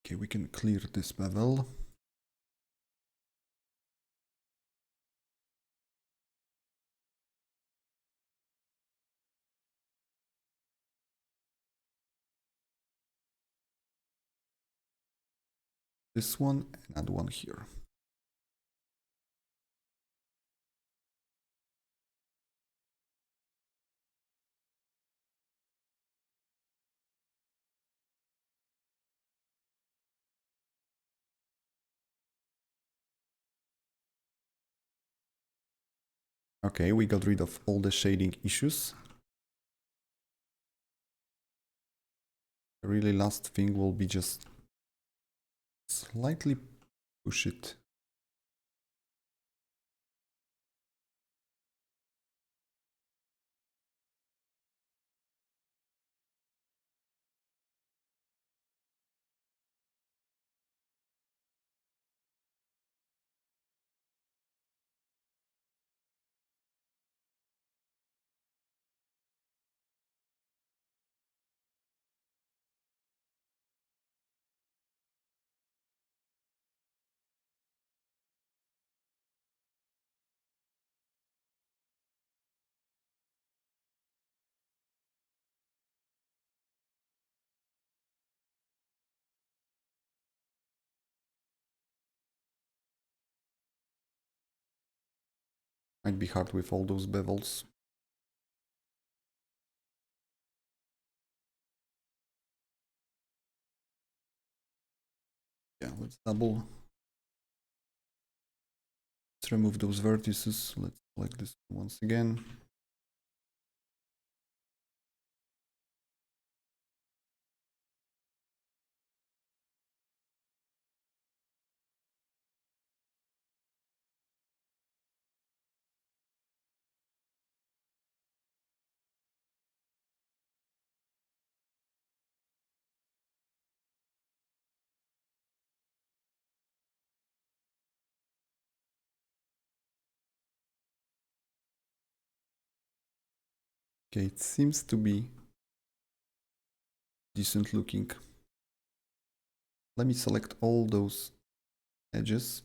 Okay, we can clear this bevel. this one and add one here. Okay, we got rid of all the shading issues. The really last thing will be just slightly push it. Might be hard with all those bevels. Yeah, let's double. Let's remove those vertices. Let's select this once again. Okay, it seems to be decent looking. Let me select all those edges.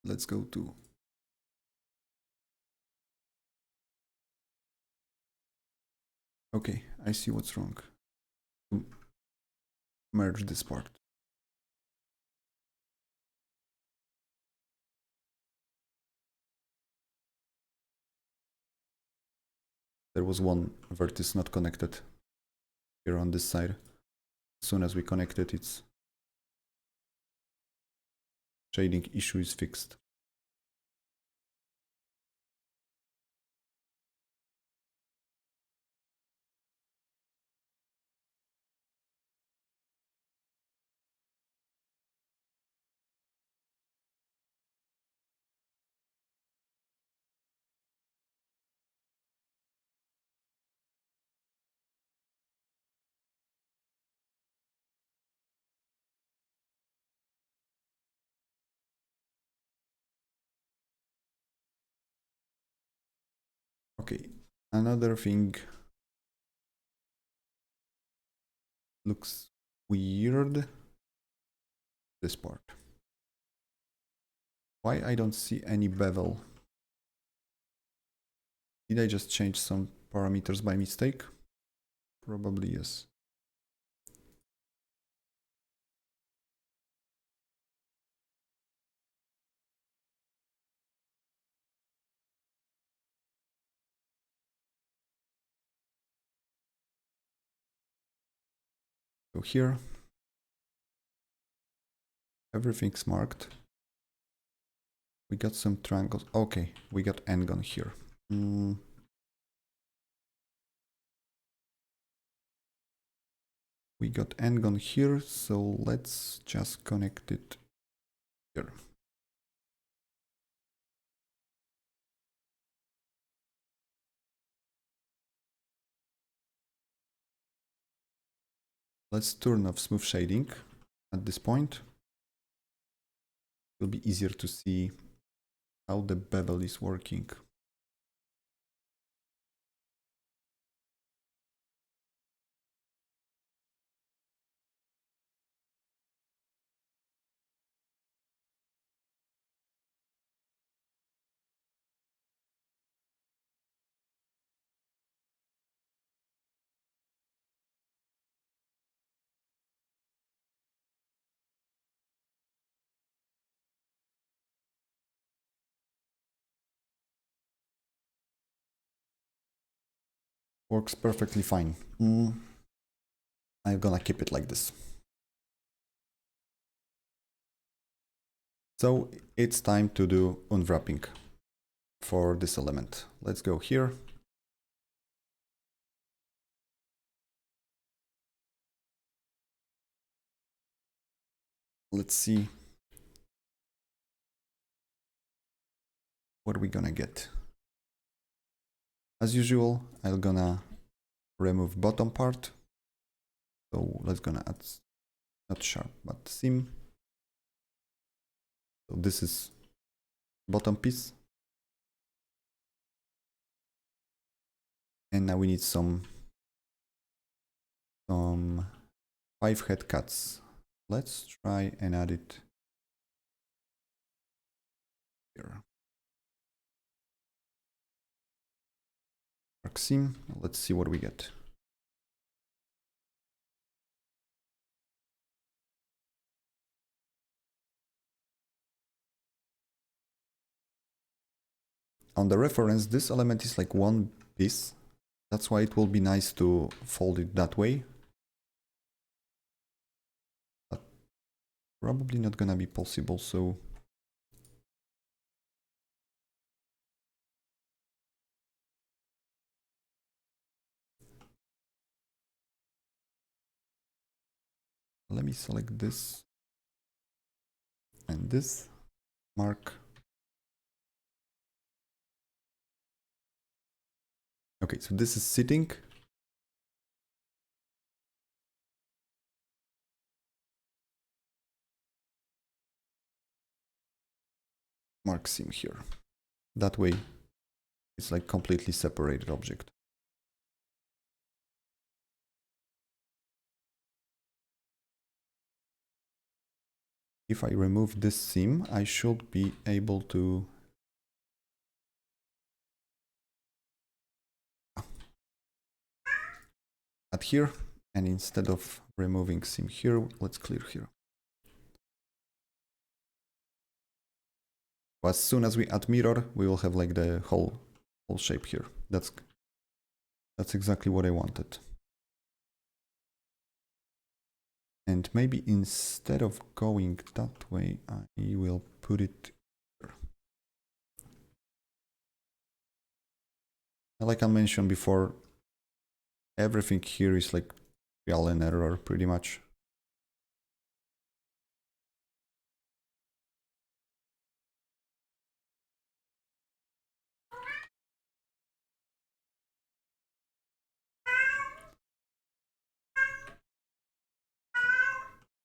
Let's go to okay, I see what's wrong. Merge this part. There was one vertex not connected here on this side. As soon as we connect it, its shading issue is fixed. Okay, another thing looks weird. This part. Why I don't see any bevel? Did I just change some parameters by mistake? Probably yes. So here, everything's marked. We got some triangles. Okay, we got n-gon here. We got n-gon here, so let's just connect it here. Let's turn off smooth shading at this point. It'll be easier to see how the bevel is working. works perfectly fine. I'm gonna keep it like this. So it's time to do unwrapping for this element. Let's go here. Let's see what we're gonna get. As usual, I'm gonna remove bottom part. So let's gonna add not sharp, but seam. So this is bottom piece. And now we need some 5 head cuts. Let's try and add it here. Arc seam. Let's see what we get. On the reference, this element is like one piece. That's why it will be nice to fold it that way. But probably not gonna be possible, so let me select this and this mark. Okay, so this is sitting. Mark seam here. That way it's like completely separated object. If I remove this seam, I should be able to add here, and instead of removing seam here, let's clear here. As soon as we add mirror, we will have like the whole shape here. That's exactly what I wanted. And maybe instead of going that way, I will put it here. Like I mentioned before, everything here is like trial and error pretty much.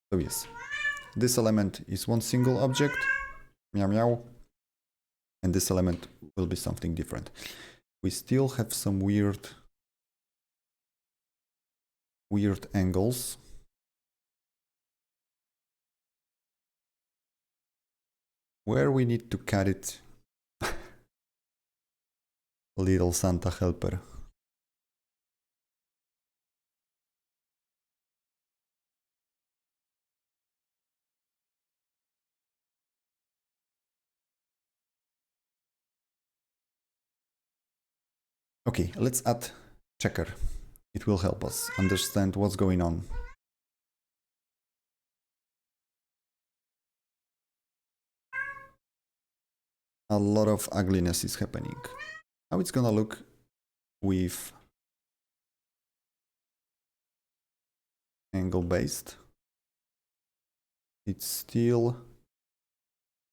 So yes, this element is one single object, meow meow, and this element will be something different. We still have some weird angles. Where we need to cut it. Little Santa helper. Okay, let's add checker. It will help us understand what's going on. A lot of ugliness is happening. How it's gonna look with angle based. It's still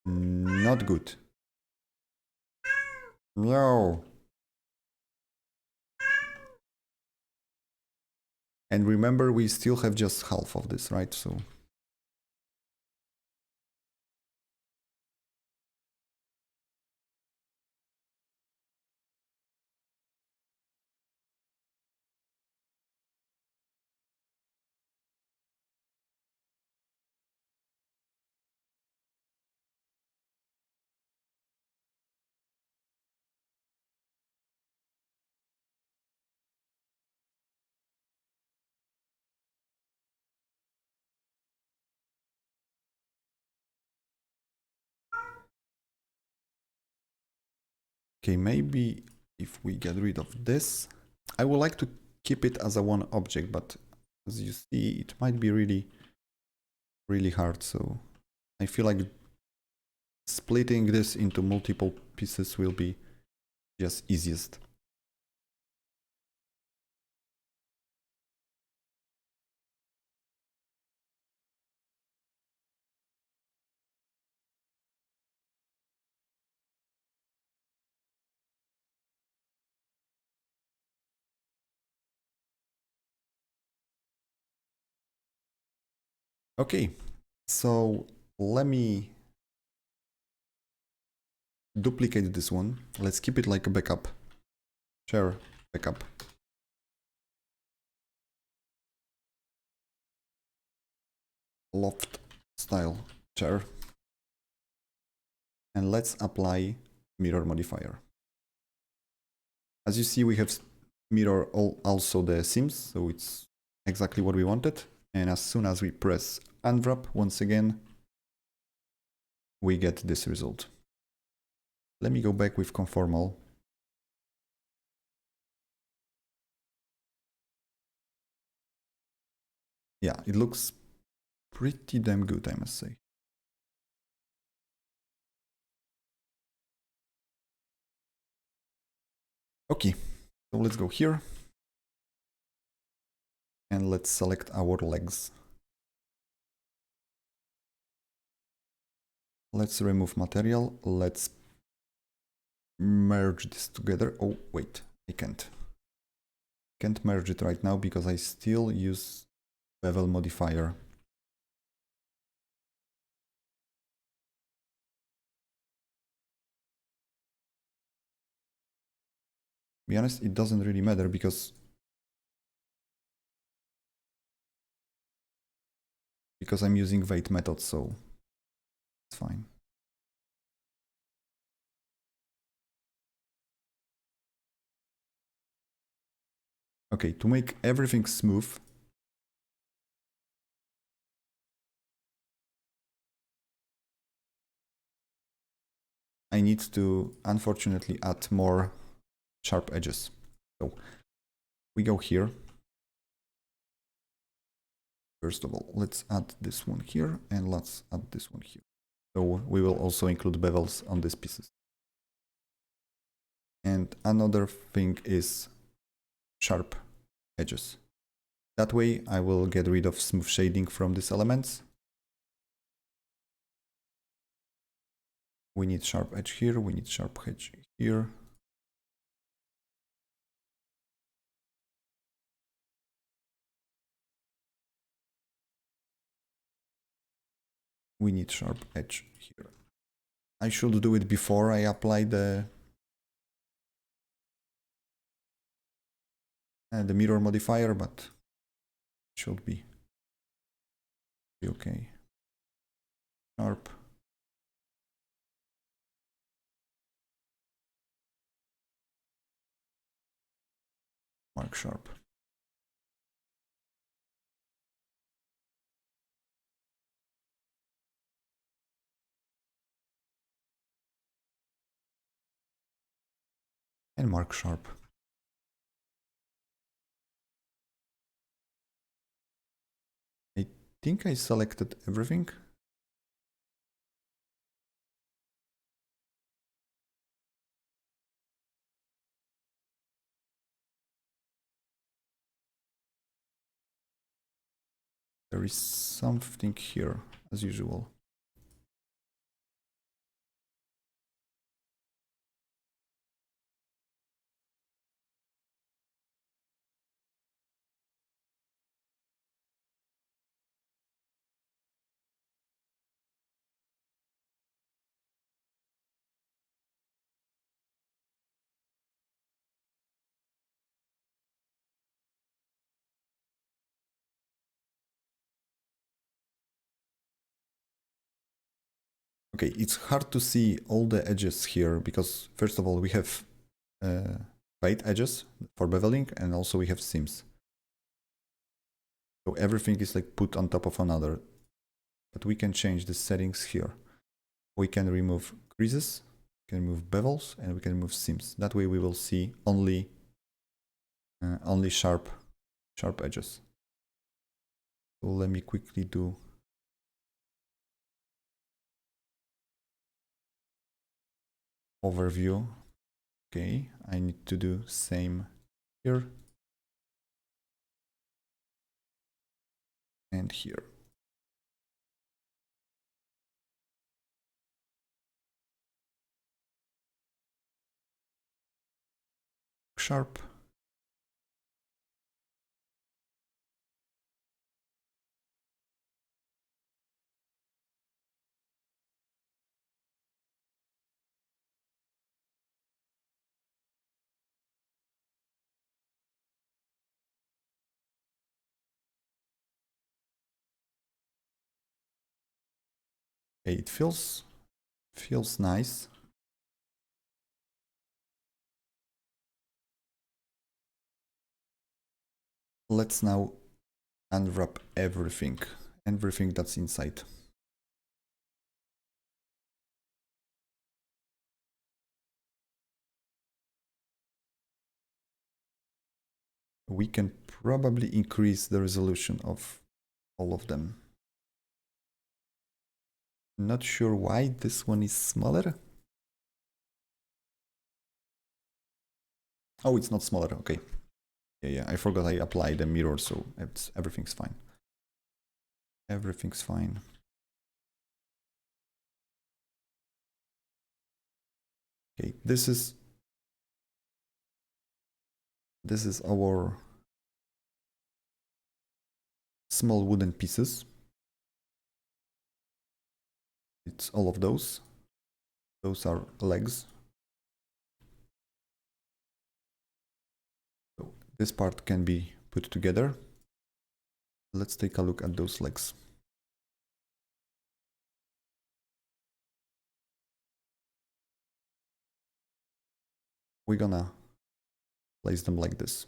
not good. Meow. And remember, we still have just half of this, right? So okay, maybe if we get rid of this, I would like to keep it as a one object, but as you see, it might be really hard. So I feel like splitting this into multiple pieces will be just easiest. Okay, so let me duplicate this one. Let's keep it like a backup. Share backup. Loft style chair. And let's apply mirror modifier. As you see, we have mirror also the seams, so it's exactly what we wanted. And as soon as we press unwrap once again, we get this result. Let me go back with conformal. Yeah, it looks pretty damn good, I must say. Okay, so let's go here. And let's select our legs. Let's remove material. Let's merge this together. Oh, wait, I can't. Can't merge it right now because I still use bevel modifier. To be honest, it doesn't really matter because I'm using weight method, so it's fine. Okay, to make everything smooth, I need to unfortunately add more sharp edges. So we go here. First of all, let's add this one here and let's add this one here. So we will also include bevels on these pieces. And another thing is sharp edges. That way I will get rid of smooth shading from these elements. We need sharp edge here, we need sharp edge here. We need sharp edge here. I should do it before I apply the mirror modifier, but it should be okay. Sharp. Mark sharp. And mark sharp. I think I selected everything. There is something here, as usual. Okay, it's hard to see all the edges here because first of all we have white edges for beveling and also we have seams. So everything is like put on top of another. But we can change the settings here. We can remove creases, we can remove bevels, and we can remove seams. That way we will see only only sharp edges. So let me quickly do overview. Okay, I need to do same here and here. Sharp. Okay, it feels nice. Let's now unwrap everything that's inside. We can probably increase the resolution of all of them. Not sure why this one is smaller. Oh, it's not smaller. Okay. Yeah, I forgot I applied a mirror, so everything's fine. Everything's fine. Okay, this is our small wooden pieces. It's all of those. Those are legs. So this part can be put together. Let's take a look at those legs. We're gonna place them like this.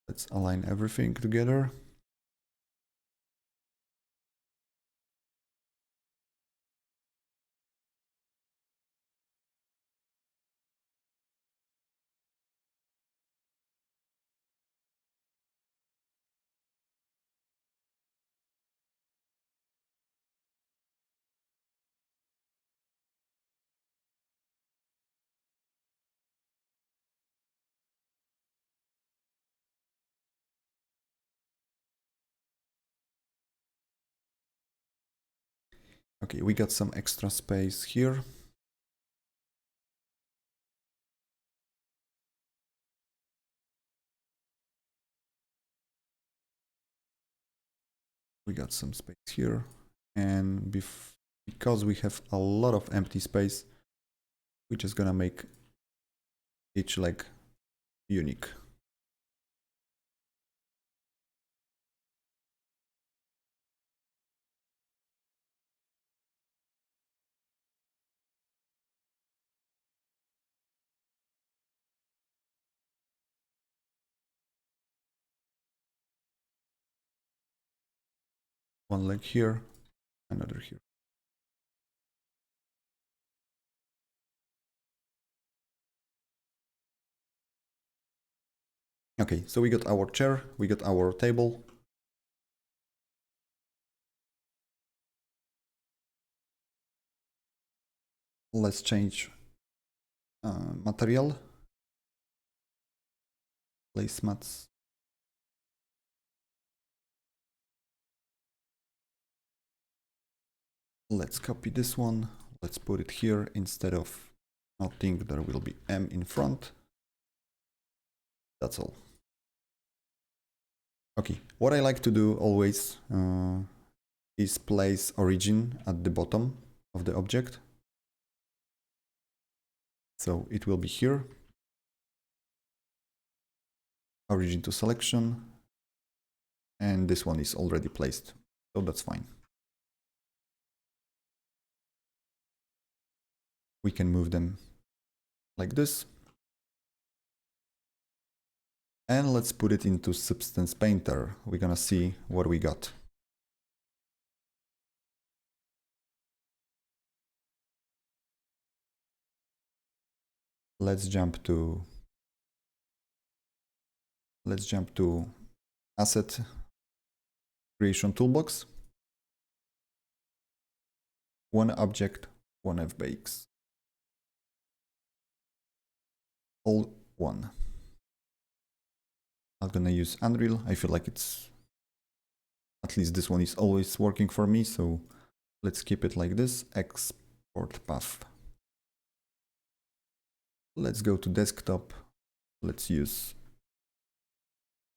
Let's align everything together. Okay, we got some extra space here. We got some space here. And because we have a lot of empty space, we're just gonna make each leg unique. One leg here, another here. Okay, so we got our chair, we got our table. Let's change material, placemats. Let's copy this one. Let's put it here instead of nothing. There will be M in front. That's all. Okay, what I like to do always is place origin at the bottom of the object. So it will be here. Origin to selection. And this one is already placed, so that's fine. We can move them like this. And let's put it into Substance Painter. We're gonna see what we got. Let's jump to Asset Creation Toolbox. One object, one FBX. All one. I'm gonna use Unreal. I feel like it's, at least this one is always working for me, so let's keep it like this. Export path. Let's go to desktop. Let's use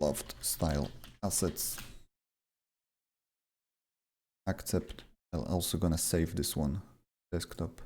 Loft Style Assets. Accept. I'm also gonna save this one. Desktop.